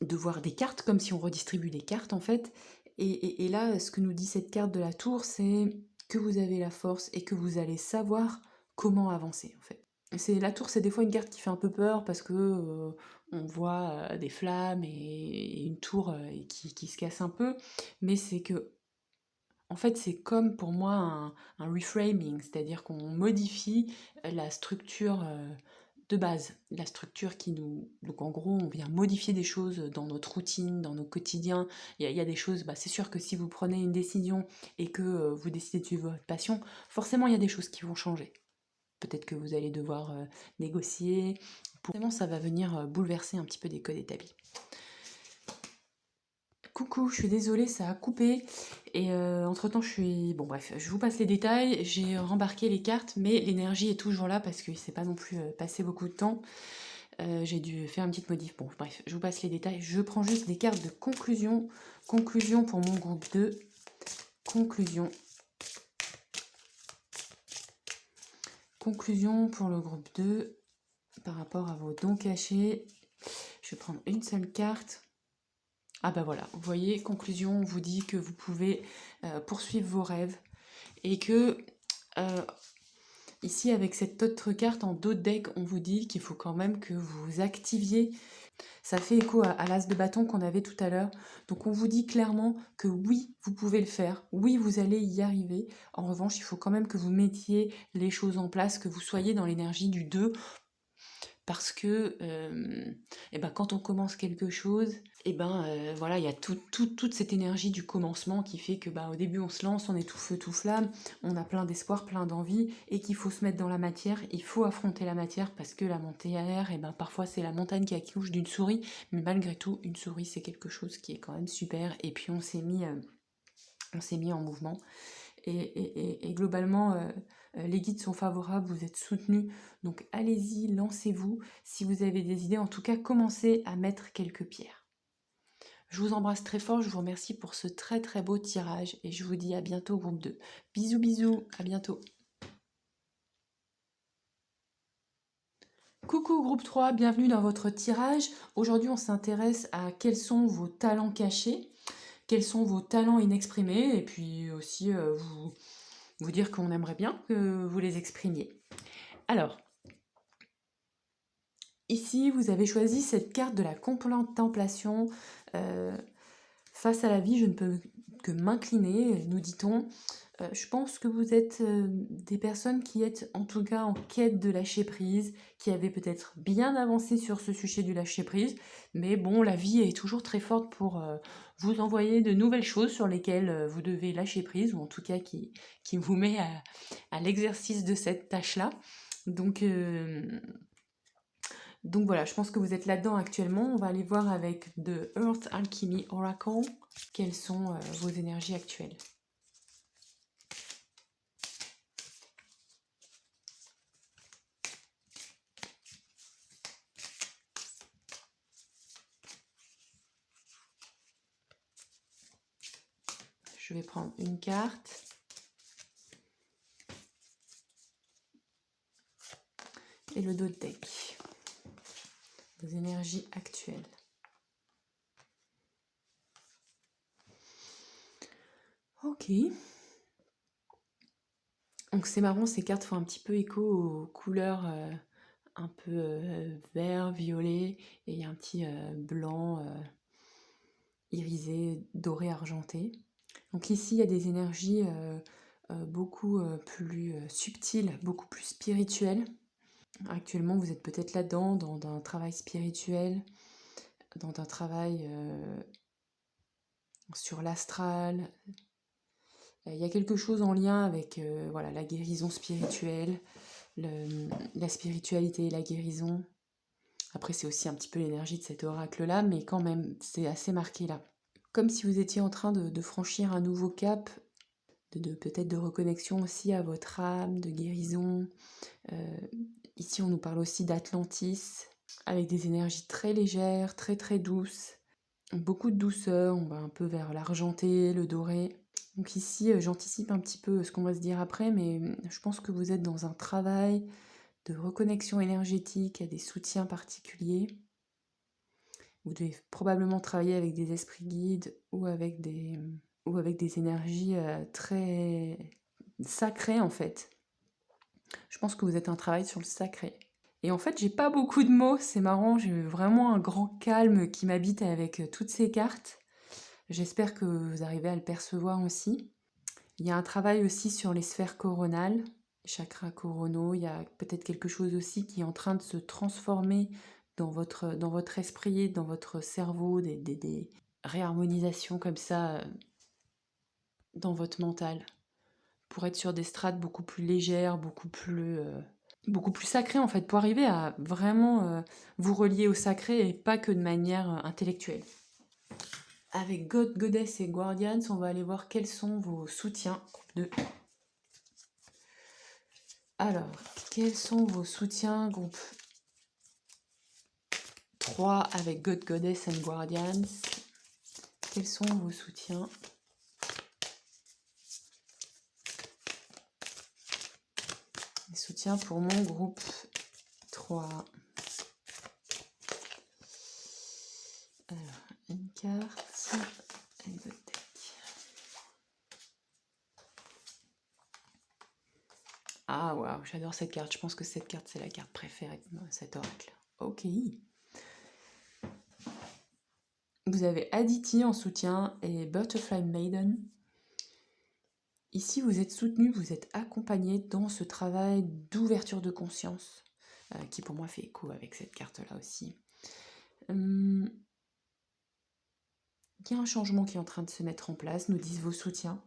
devoir des cartes, comme si on redistribue les cartes en fait. Et là, ce que nous dit cette carte de la tour, c'est que vous avez la force et que vous allez savoir comment avancer en fait. La tour, c'est des fois une carte qui fait un peu peur parce que on voit des flammes et une tour qui se casse un peu, mais c'est que, en fait, c'est comme pour moi un reframing, c'est-à-dire qu'on modifie la structure de base, la structure qui nous... Donc en gros, on vient modifier des choses dans notre routine, dans nos quotidiens. Il y a des choses, bah, c'est sûr que si vous prenez une décision et que vous décidez de suivre votre passion, forcément il y a des choses qui vont changer. Peut-être que vous allez devoir négocier. Forcément, ça va venir bouleverser un petit peu des codes établis. Coucou, je suis désolée, ça a coupé. Et entre-temps, je suis... Bon bref, je vous passe les détails. J'ai rembarqué les cartes, mais l'énergie est toujours là parce qu'il ne s'est pas non plus passé beaucoup de temps. J'ai dû faire une petite modif. Bon bref, je vous passe les détails. Je prends juste des cartes de conclusion. Conclusion pour mon groupe 2. Conclusion. Conclusion pour le groupe 2 par rapport à vos dons cachés. Je vais prendre une seule carte. Ah bah voilà, vous voyez, conclusion, on vous dit que vous pouvez poursuivre vos rêves et que ici avec cette autre carte en dos de deck, on vous dit qu'il faut quand même que vous activiez. Ça fait écho à l'as de bâton qu'on avait tout à l'heure. Donc on vous dit clairement que oui, vous pouvez le faire, oui, vous allez y arriver. En revanche, il faut quand même que vous mettiez les choses en place, que vous soyez dans l'énergie du 2 parce que et ben, quand on commence quelque chose, et ben voilà, il y a toute cette énergie du commencement qui fait que bah, au début on se lance, on est tout feu tout flamme, on a plein d'espoir, plein d'envie, et qu'il faut se mettre dans la matière, il faut affronter la matière parce que la montée à l'air, et ben parfois c'est la montagne qui accouche d'une souris, mais malgré tout une souris c'est quelque chose qui est quand même super, et puis on s'est mis en mouvement. Et globalement, les guides sont favorables, vous êtes soutenus, donc allez-y, lancez-vous. Si vous avez des idées, en tout cas, commencez à mettre quelques pierres. Je vous embrasse très fort, je vous remercie pour ce très très beau tirage et je vous dis à bientôt groupe 2. Bisous bisous, à bientôt. Coucou groupe 3, bienvenue dans votre tirage. Aujourd'hui on s'intéresse à quels sont vos talents cachés, quels sont vos talents inexprimés et puis aussi vous dire qu'on aimerait bien que vous les exprimiez. Alors, ici, vous avez choisi cette carte de la contemplation. Face à la vie, je ne peux que m'incliner, nous dit-on. Je pense que vous êtes des personnes qui êtes en tout cas en quête de lâcher prise, qui avaient peut-être bien avancé sur ce sujet du lâcher prise, mais bon, la vie est toujours très forte pour vous envoyer de nouvelles choses sur lesquelles vous devez lâcher prise, ou en tout cas qui vous met à l'exercice de cette tâche-là. Donc voilà, je pense que vous êtes là-dedans actuellement. On va aller voir avec The Earth Alchemy Oracle quelles sont vos énergies actuelles. Je vais prendre une carte. Et le dos de deck. Vos énergies actuelles. Ok. Donc c'est marrant, ces cartes font un petit peu écho aux couleurs un peu vert, violet, et il y a un petit blanc irisé, doré, argenté. Donc ici, il y a des énergies beaucoup plus subtiles, beaucoup plus spirituelles. Actuellement, vous êtes peut-être là-dedans, dans un travail spirituel, dans un travail sur l'astral. Il y a quelque chose en lien avec voilà, la guérison spirituelle, la spiritualité et la guérison. Après, c'est aussi un petit peu l'énergie de cet oracle-là, mais quand même, c'est assez marqué là. Comme si vous étiez en train de franchir un nouveau cap, peut-être de reconnexion aussi à votre âme, de guérison. Ici, on nous parle aussi d'Atlantis, avec des énergies très légères, très très douces. Beaucoup de douceur, on va un peu vers l'argenté, le doré. Donc ici, j'anticipe un petit peu ce qu'on va se dire après, mais je pense que vous êtes dans un travail de reconnexion énergétique, à des soutiens particuliers. Vous devez probablement travailler avec des esprits guides ou avec des énergies très sacrées en fait. Je pense que vous êtes un travail sur le sacré. Et en fait, j'ai pas beaucoup de mots, c'est marrant, j'ai vraiment un grand calme qui m'habite avec toutes ces cartes. J'espère que vous arrivez à le percevoir aussi. Il y a un travail aussi sur les sphères coronales, chakras coronaux. Il y a peut-être quelque chose aussi qui est en train de se transformer dans votre esprit, dans votre cerveau, des réharmonisations comme ça dans votre mental, pour être sur des strates beaucoup plus légères, beaucoup plus sacrées en fait, pour arriver à vraiment vous relier au sacré et pas que de manière intellectuelle. Avec God, Goddess et Guardians, on va aller voir quels sont vos soutiens. Groupe 2. Alors, quels sont vos soutiens groupe 3 avec God, Goddess and Guardians? Quels sont vos soutiens? Les soutiens pour mon groupe 3. Alors, une carte. And the deck. Ah waouh, j'adore cette carte. Je pense que cette carte, c'est la carte préférée de cet oracle. Ok. Vous avez Aditi en soutien et Butterfly Maiden. Ici, vous êtes soutenu, vous êtes accompagné dans ce travail d'ouverture de conscience, qui pour moi fait écho avec cette carte-là aussi. Il y a un changement qui est en train de se mettre en place, nous disent vos soutiens.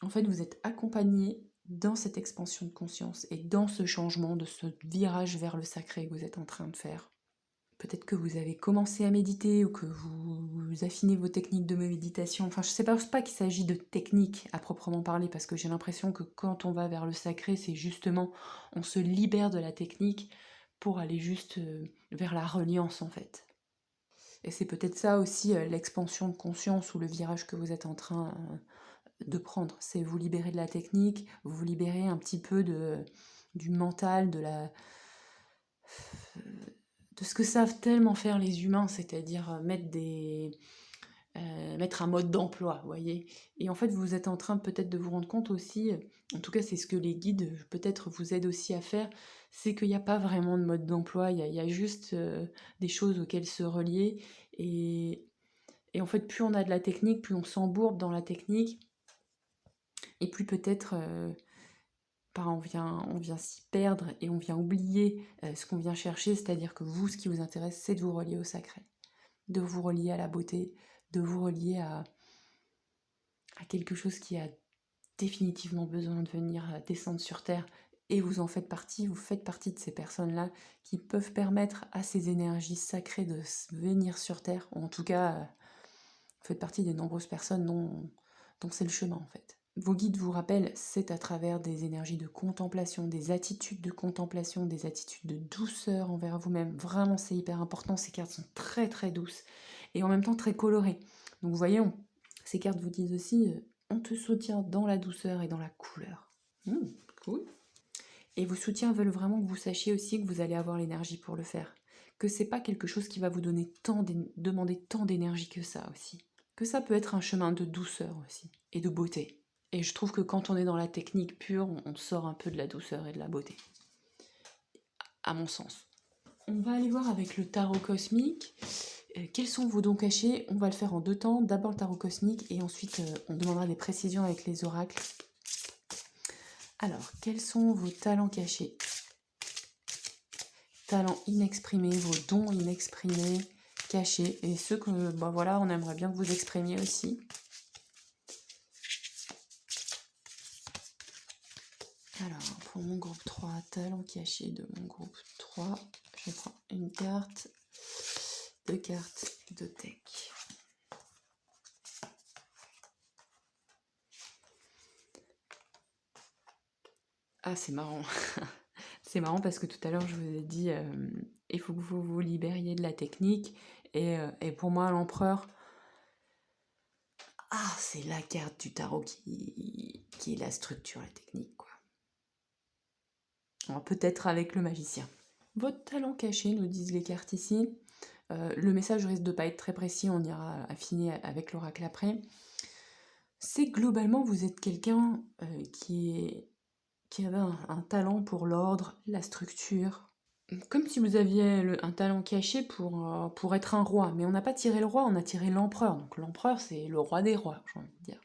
En fait, vous êtes accompagné dans cette expansion de conscience et dans ce changement, de ce virage vers le sacré que vous êtes en train de faire. Peut-être que vous avez commencé à méditer ou que vous affinez vos techniques de méditation. Enfin, je ne sais pas qu'il s'agit de techniques à proprement parler, parce que j'ai l'impression que quand on va vers le sacré, c'est justement, on se libère de la technique pour aller juste vers la reliance en fait. Et c'est peut-être ça aussi l'expansion de conscience ou le virage que vous êtes en train de prendre. C'est vous libérer de la technique, vous libérer un petit peu du mental, de ce que savent tellement faire les humains, c'est-à-dire mettre un mode d'emploi, vous voyez. Et en fait, vous êtes en train peut-être de vous rendre compte aussi, en tout cas c'est ce que les guides peut-être vous aident aussi à faire, c'est qu'il n'y a pas vraiment de mode d'emploi, il y a juste des choses auxquelles se relier. Et en fait, plus on a de la technique, plus on s'embourbe dans la technique, et plus peut-être on vient s'y perdre et on vient oublier ce qu'on vient chercher, c'est-à-dire que vous, ce qui vous intéresse, c'est de vous relier au sacré, de vous relier à la beauté, de vous relier à quelque chose qui a définitivement besoin de venir descendre sur Terre. Et vous en faites partie, vous faites partie de ces personnes-là qui peuvent permettre à ces énergies sacrées de venir sur Terre, ou en tout cas, vous faites partie des nombreuses personnes dont c'est le chemin en fait. Vos guides vous rappellent, c'est à travers des énergies de contemplation, des attitudes de contemplation, des attitudes de douceur envers vous-même. Vraiment, c'est hyper important. Ces cartes sont très très douces et en même temps très colorées. Donc vous voyez, ces cartes vous disent aussi, on te soutient dans la douceur et dans la couleur. Cool. Et vos soutiens veulent vraiment que vous sachiez aussi que vous allez avoir l'énergie pour le faire. Que c'est pas quelque chose qui va vous demander tant d'énergie que ça aussi. Que ça peut être un chemin de douceur aussi et de beauté. Et je trouve que quand on est dans la technique pure, on sort un peu de la douceur et de la beauté. À mon sens. On va aller voir avec le tarot cosmique. Quels sont vos dons cachés? On va le faire en 2 temps. D'abord le tarot cosmique et ensuite on demandera des précisions avec les oracles. Alors, quels sont vos talents cachés? Talents inexprimés, vos dons inexprimés, cachés. Et ceux que, voilà, on aimerait bien que vous exprimiez aussi. Alors, pour mon groupe 3, talent caché de mon groupe 3, je prends une carte, 2 cartes de deck. Ah, c'est marrant. C'est marrant parce que tout à l'heure, je vous ai dit, il faut que vous vous libériez de la technique. Et pour moi, l'empereur, c'est la carte du tarot qui est la structure, la technique, quoi. Alors, peut-être avec le magicien. Votre talent caché, nous disent les cartes ici. Le message risque de ne pas être très précis, on ira affiner avec l'oracle après. C'est globalement, vous êtes quelqu'un qui qui avait un talent pour l'ordre, la structure. Comme si vous aviez un talent caché pour être un roi. Mais on n'a pas tiré le roi, on a tiré l'empereur. Donc l'empereur, c'est le roi des rois, j'ai envie de dire.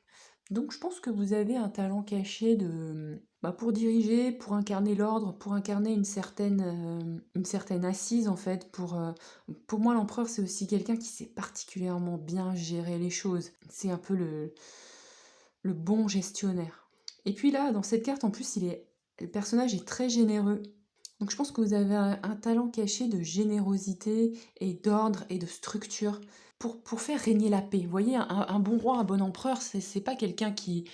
Donc je pense que vous avez un talent caché pour diriger, pour incarner l'ordre, pour incarner une certaine assise en fait. Pour moi, l'empereur, c'est aussi quelqu'un qui sait particulièrement bien gérer les choses. C'est un peu le bon gestionnaire. Et puis là, dans cette carte, en plus, le personnage est très généreux. Donc je pense que vous avez un talent caché de générosité et d'ordre et de structure pour faire régner la paix. Vous voyez, un bon roi, un bon empereur, c'est pas quelqu'un qui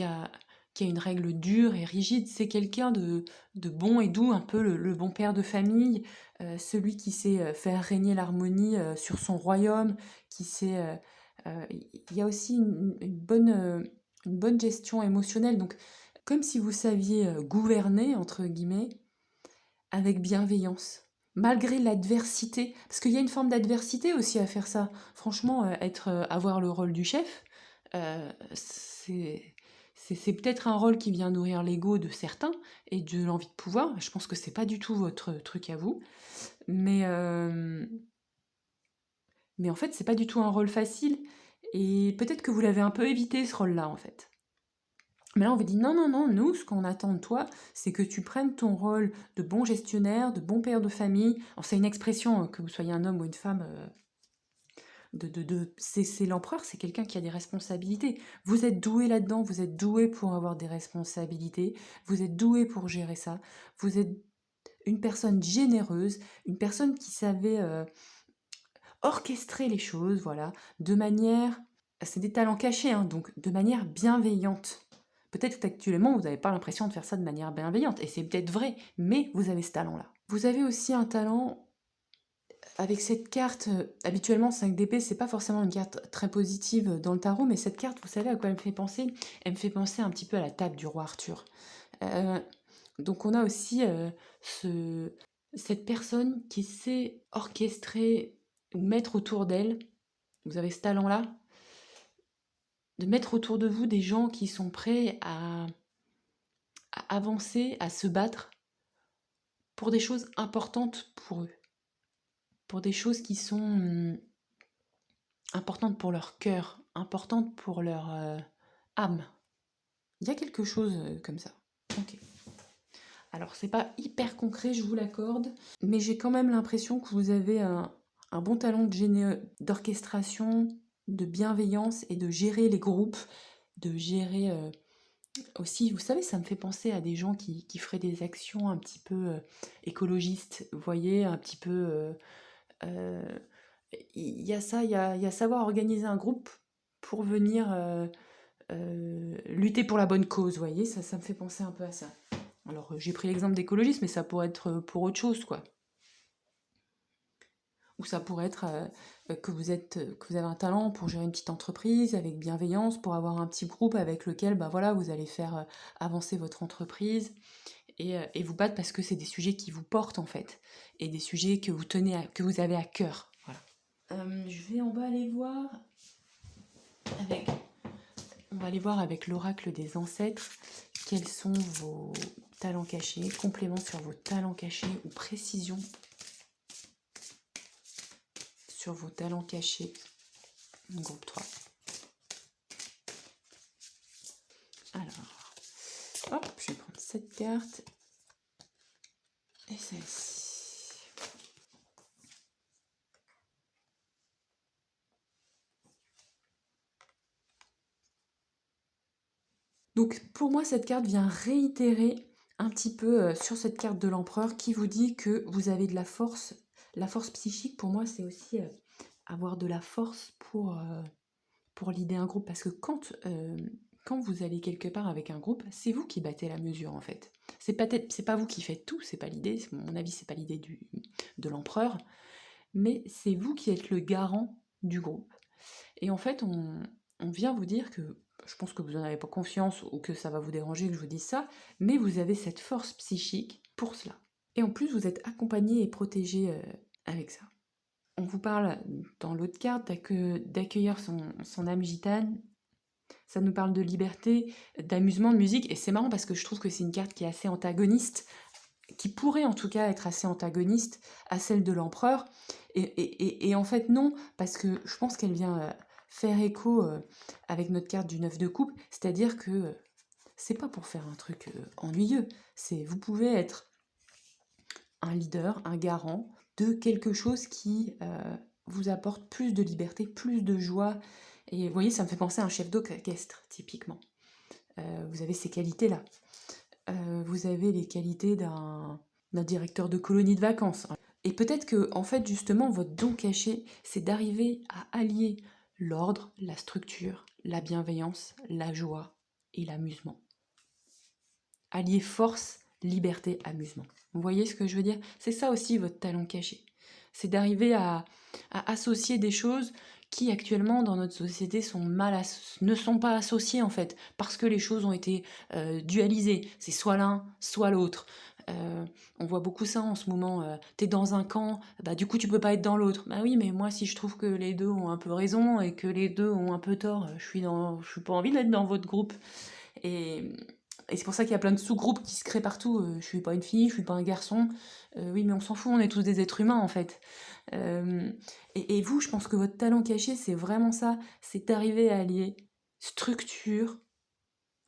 a, qui a une règle dure et rigide, c'est quelqu'un de bon et doux, un peu le bon père de famille, celui qui sait faire régner l'harmonie sur son royaume, qui sait... il y a aussi une bonne gestion émotionnelle, donc comme si vous saviez gouverner, entre guillemets, avec bienveillance, malgré l'adversité. Parce qu'il y a une forme d'adversité aussi à faire ça. Franchement, avoir le rôle du chef, c'est peut-être un rôle qui vient nourrir l'ego de certains et de l'envie de pouvoir. Je pense que c'est pas du tout votre truc à vous. Mais, euh, mais en fait, c'est pas du tout un rôle facile. Et peut-être que vous l'avez un peu évité ce rôle-là, en fait. Mais là, on vous dit non, non, non, nous, ce qu'on attend de toi, c'est que tu prennes ton rôle de bon gestionnaire, de bon père de famille. Alors, c'est une expression, que vous soyez un homme ou une femme, c'est l'empereur, c'est quelqu'un qui a des responsabilités. Vous êtes doué là-dedans, vous êtes doué pour avoir des responsabilités, vous êtes doué pour gérer ça. Vous êtes une personne généreuse, une personne qui savait orchestrer les choses, voilà, de manière... C'est des talents cachés, hein, donc de manière bienveillante. Peut-être qu'actuellement, vous n'avez pas l'impression de faire ça de manière bienveillante, et c'est peut-être vrai, mais vous avez ce talent-là. Vous avez aussi un talent avec cette carte, habituellement 5 d'épée, c'est pas forcément une carte très positive dans le tarot, mais cette carte, vous savez à quoi elle me fait penser? Elle me fait penser un petit peu à la table du roi Arthur. Euh, donc on a aussi ce, cette personne qui sait orchestrer ou mettre autour d'elle, vous avez ce talent-là, de mettre autour de vous des gens qui sont prêts à avancer, à se battre pour des choses importantes pour eux, pour des choses qui sont importantes pour leur cœur, importantes pour leur âme. Il y a quelque chose comme ça. Ok. Alors c'est pas hyper concret, je vous l'accorde, mais j'ai quand même l'impression que vous avez un bon talent d'orchestration, de bienveillance et de gérer les groupes, de gérer aussi, vous savez, ça me fait penser à des gens qui feraient des actions un petit peu écologistes, vous voyez, un petit peu... euh, il y a ça, il y a savoir organiser un groupe pour venir lutter pour la bonne cause, vous voyez, ça me fait penser un peu à ça. Alors, j'ai pris l'exemple d'écologiste, mais ça pourrait être pour autre chose, quoi. Ou ça pourrait être que vous avez un talent pour gérer une petite entreprise avec bienveillance, pour avoir un petit groupe avec lequel bah, voilà, vous allez faire avancer votre entreprise et vous battre parce que c'est des sujets qui vous portent en fait, et des sujets que vous tenez que vous avez à cœur. Voilà. On va aller voir avec, on va aller voir avec l'oracle des ancêtres quels sont vos talents cachés, compléments sur vos talents cachés ou précisions sur vos talents cachés. Groupe 3. Alors, hop, je vais prendre cette carte et celle-ci. Donc pour moi, cette carte vient réitérer un petit peu sur cette carte de l'empereur qui vous dit que vous avez de la force. La force psychique, pour moi, c'est aussi avoir de la force pour leader un groupe. Parce que quand vous allez quelque part avec un groupe, c'est vous qui battez la mesure en fait. C'est pas vous qui faites tout, c'est pas l'idée, à mon avis, c'est pas l'idée de l'empereur, mais c'est vous qui êtes le garant du groupe. Et en fait, on vient vous dire que, je pense que vous n'en avez pas confiance ou que ça va vous déranger que je vous dise ça, mais vous avez cette force psychique pour cela. Et en plus, vous êtes accompagné et protégé avec ça. On vous parle dans l'autre carte d'accueillir son âme gitane. Ça nous parle de liberté, d'amusement, de musique, et c'est marrant parce que je trouve que c'est une carte qui est assez antagoniste, qui pourrait en tout cas être assez antagoniste à celle de l'empereur. Et en fait non, parce que je pense qu'elle vient faire écho avec notre carte du 9 de coupe, c'est-à-dire que c'est pas pour faire un truc ennuyeux, c'est vous pouvez être un leader, un garant de quelque chose qui vous apporte plus de liberté, plus de joie. Et vous voyez, ça me fait penser à un chef d'orchestre, typiquement. Vous avez ces qualités-là. Vous avez les qualités d'un directeur de colonie de vacances. Et peut-être que, en fait, justement, votre don caché, c'est d'arriver à allier l'ordre, la structure, la bienveillance, la joie et l'amusement. Allier force, liberté, amusement. Vous voyez ce que je veux dire? C'est ça aussi votre talent caché. C'est d'arriver à associer des choses qui actuellement dans notre société ne sont pas associées en fait, parce que les choses ont été dualisées. C'est soit l'un, soit l'autre. On voit beaucoup ça en ce moment. T'es dans un camp, bah du coup tu peux pas être dans l'autre. Bah oui, mais moi si je trouve que les deux ont un peu raison et que les deux ont un peu tort, je suis pas envie d'être dans votre groupe. Et, et c'est pour ça qu'il y a plein de sous-groupes qui se créent partout. Je suis pas une fille, je suis pas un garçon. Oui, mais on s'en fout, on est tous des êtres humains en fait. Et vous, je pense que votre talent caché, c'est vraiment ça. C'est d'arriver à allier structure,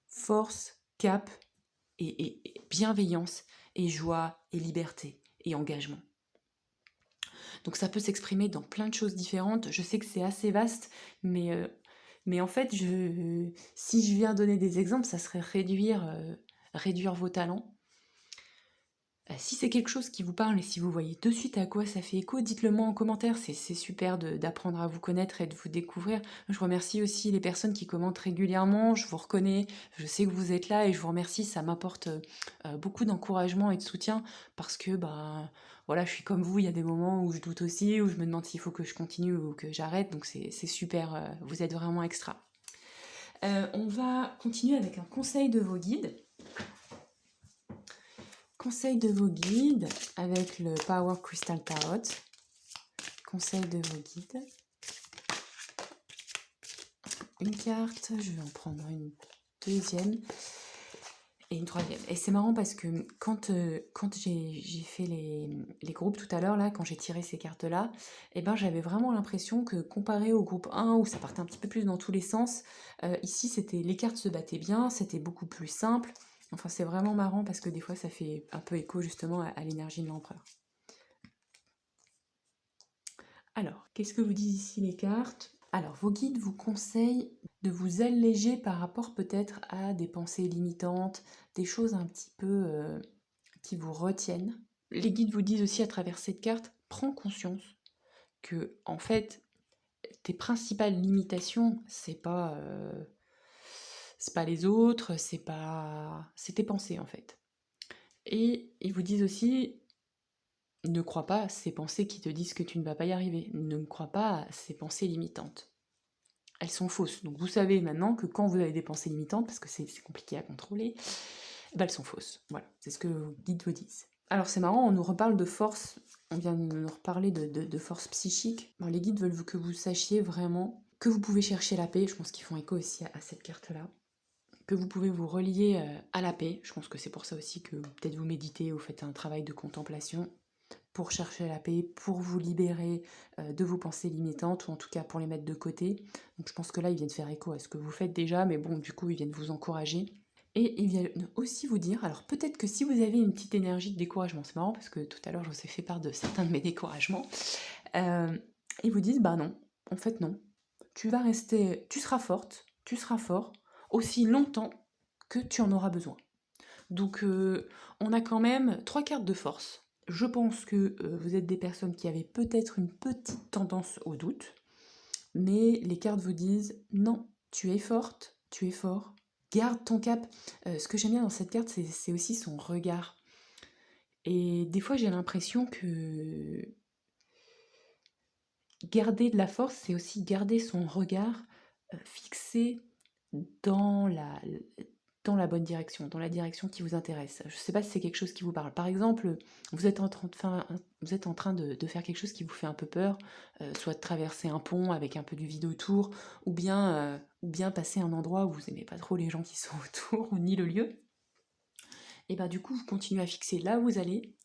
force, cap et bienveillance et joie et liberté et engagement. Donc ça peut s'exprimer dans plein de choses différentes. Je sais que c'est assez vaste, mais en fait, si je viens donner des exemples, ça serait réduire vos talents. Si c'est quelque chose qui vous parle et si vous voyez de suite à quoi ça fait écho, dites-le moi en commentaire. C'est super d'apprendre à vous connaître et de vous découvrir. Je remercie aussi les personnes qui commentent régulièrement. Je vous reconnais, je sais que vous êtes là et je vous remercie. Ça m'apporte beaucoup d'encouragement et de soutien parce que bah, voilà, je suis comme vous. Il y a des moments où je doute aussi, où je me demande s'il faut que je continue ou que j'arrête. Donc c'est super. Vous êtes vraiment extra. On va continuer avec un conseil de vos guides. Conseil de vos guides avec le Power Crystal Tarot. Conseil de vos guides. Une carte, je vais en prendre une deuxième et une troisième. Et c'est marrant parce que quand j'ai fait les groupes tout à l'heure, là, quand j'ai tiré ces cartes-là, eh ben, j'avais vraiment l'impression que comparé au groupe 1 où ça partait un petit peu plus dans tous les sens, ici les cartes se battaient bien, c'était beaucoup plus simple. Enfin, c'est vraiment marrant parce que des fois, ça fait un peu écho justement à l'énergie de l'empereur. Alors, qu'est-ce que vous disent ici les cartes? Alors, vos guides vous conseillent de vous alléger par rapport peut-être à des pensées limitantes, des choses un petit peu qui vous retiennent. Les guides vous disent aussi à travers cette carte, prends conscience que, en fait, tes principales limitations, c'est pas les autres, c'est tes pensées en fait. Et ils vous disent aussi, ne crois pas à ces pensées qui te disent que tu ne vas pas y arriver. Ne crois pas à ces pensées limitantes. Elles sont fausses. Donc vous savez maintenant que quand vous avez des pensées limitantes, parce que c'est compliqué à contrôler, elles sont fausses. Voilà, c'est ce que vos guides vous disent. Alors c'est marrant, on nous reparle de force, on vient de nous reparler de force psychique. Alors, les guides veulent que vous sachiez vraiment que vous pouvez chercher la paix, je pense qu'ils font écho aussi à cette carte-là. Que vous pouvez vous relier à la paix, je pense que c'est pour ça aussi que peut-être vous méditez ou faites un travail de contemplation pour chercher la paix, pour vous libérer de vos pensées limitantes, ou en tout cas pour les mettre de côté. Donc je pense que là, ils viennent faire écho à ce que vous faites déjà, mais bon, du coup, ils viennent vous encourager. Et ils viennent aussi vous dire, alors peut-être que si vous avez une petite énergie de découragement, c'est marrant parce que tout à l'heure, je vous ai fait part de certains de mes découragements, ils vous disent, bah non, en fait non, tu seras forte, tu seras fort, aussi longtemps que tu en auras besoin. Donc on a quand même 3 cartes de force. Je pense que vous êtes des personnes qui avaient peut-être une petite tendance au doute, mais les cartes vous disent non, tu es forte, tu es fort, garde ton cap. Ce que j'aime bien dans cette carte, c'est aussi son regard. Et des fois, j'ai l'impression que garder de la force, c'est aussi garder son regard fixé dans dans la bonne direction, dans la direction qui vous intéresse. Je ne sais pas si c'est quelque chose qui vous parle. Par exemple, vous êtes en train de faire quelque chose qui vous fait un peu peur, soit de traverser un pont avec un peu du vide autour, ou bien passer un endroit où vous n'aimez pas trop les gens qui sont autour, ou ni le lieu. Et bah du coup, vous continuez à fixer là où vous allez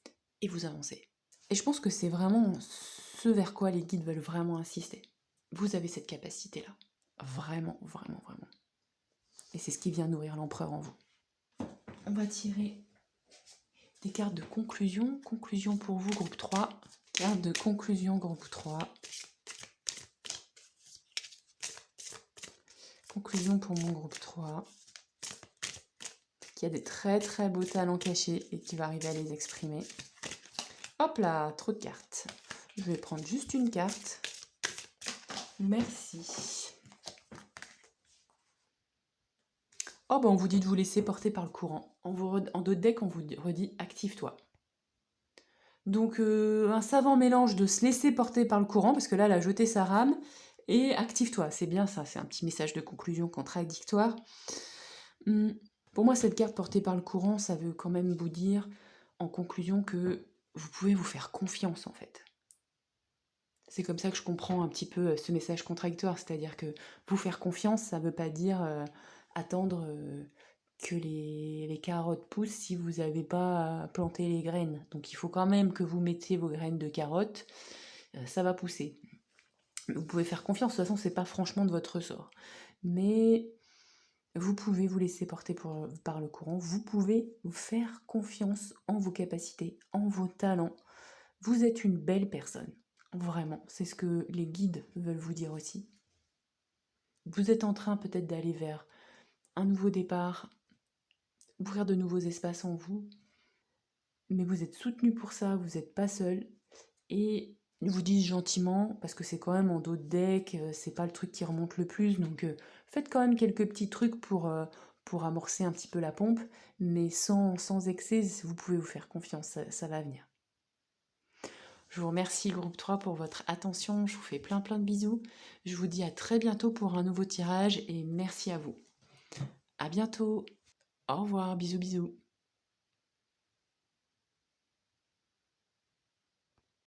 et vous avancez. Et je pense que c'est vraiment ce vers quoi les guides veulent vraiment insister. Vous avez cette capacité-là. Vraiment, vraiment, vraiment. Et c'est ce qui vient nourrir l'empereur en vous. On va tirer des cartes de conclusion. Conclusion pour vous, groupe 3. Carte de conclusion, groupe 3. Conclusion pour mon groupe 3. Qui a des très très beaux talents cachés et qui va arriver à les exprimer. Hop là, trop de cartes. Je vais prendre juste une carte. Merci. Oh bah on vous dit de vous laisser porter par le courant. En d'autres decks, on vous redit active-toi. Donc un savant mélange de se laisser porter par le courant, parce que là elle a jeté sa rame, et active-toi. C'est bien ça, c'est un petit message de conclusion contradictoire. Pour moi cette carte portée par le courant, ça veut quand même vous dire en conclusion que vous pouvez vous faire confiance en fait. C'est comme ça que je comprends un petit peu ce message contradictoire, c'est-à-dire que vous faire confiance, ça ne veut pas dire attendre que les carottes poussent si vous n'avez pas planté les graines. Donc il faut quand même que vous mettiez vos graines de carottes, ça va pousser. Vous pouvez faire confiance, de toute façon c'est pas franchement de votre ressort. Mais vous pouvez vous laisser porter par le courant, vous pouvez vous faire confiance en vos capacités, en vos talents. Vous êtes une belle personne. Vraiment, c'est ce que les guides veulent vous dire aussi. Vous êtes en train peut-être d'aller vers un nouveau départ, ouvrir de nouveaux espaces en vous, mais vous êtes soutenu pour ça, vous n'êtes pas seul. Et ils vous disent gentiment, parce que c'est quand même en dos de deck, c'est pas le truc qui remonte le plus, donc faites quand même quelques petits trucs pour amorcer un petit peu la pompe, mais sans excès, vous pouvez vous faire confiance, ça va venir. Je vous remercie groupe 3 pour votre attention, je vous fais plein de bisous. Je vous dis à très bientôt pour un nouveau tirage et merci à vous. À bientôt. Au revoir, bisous bisous.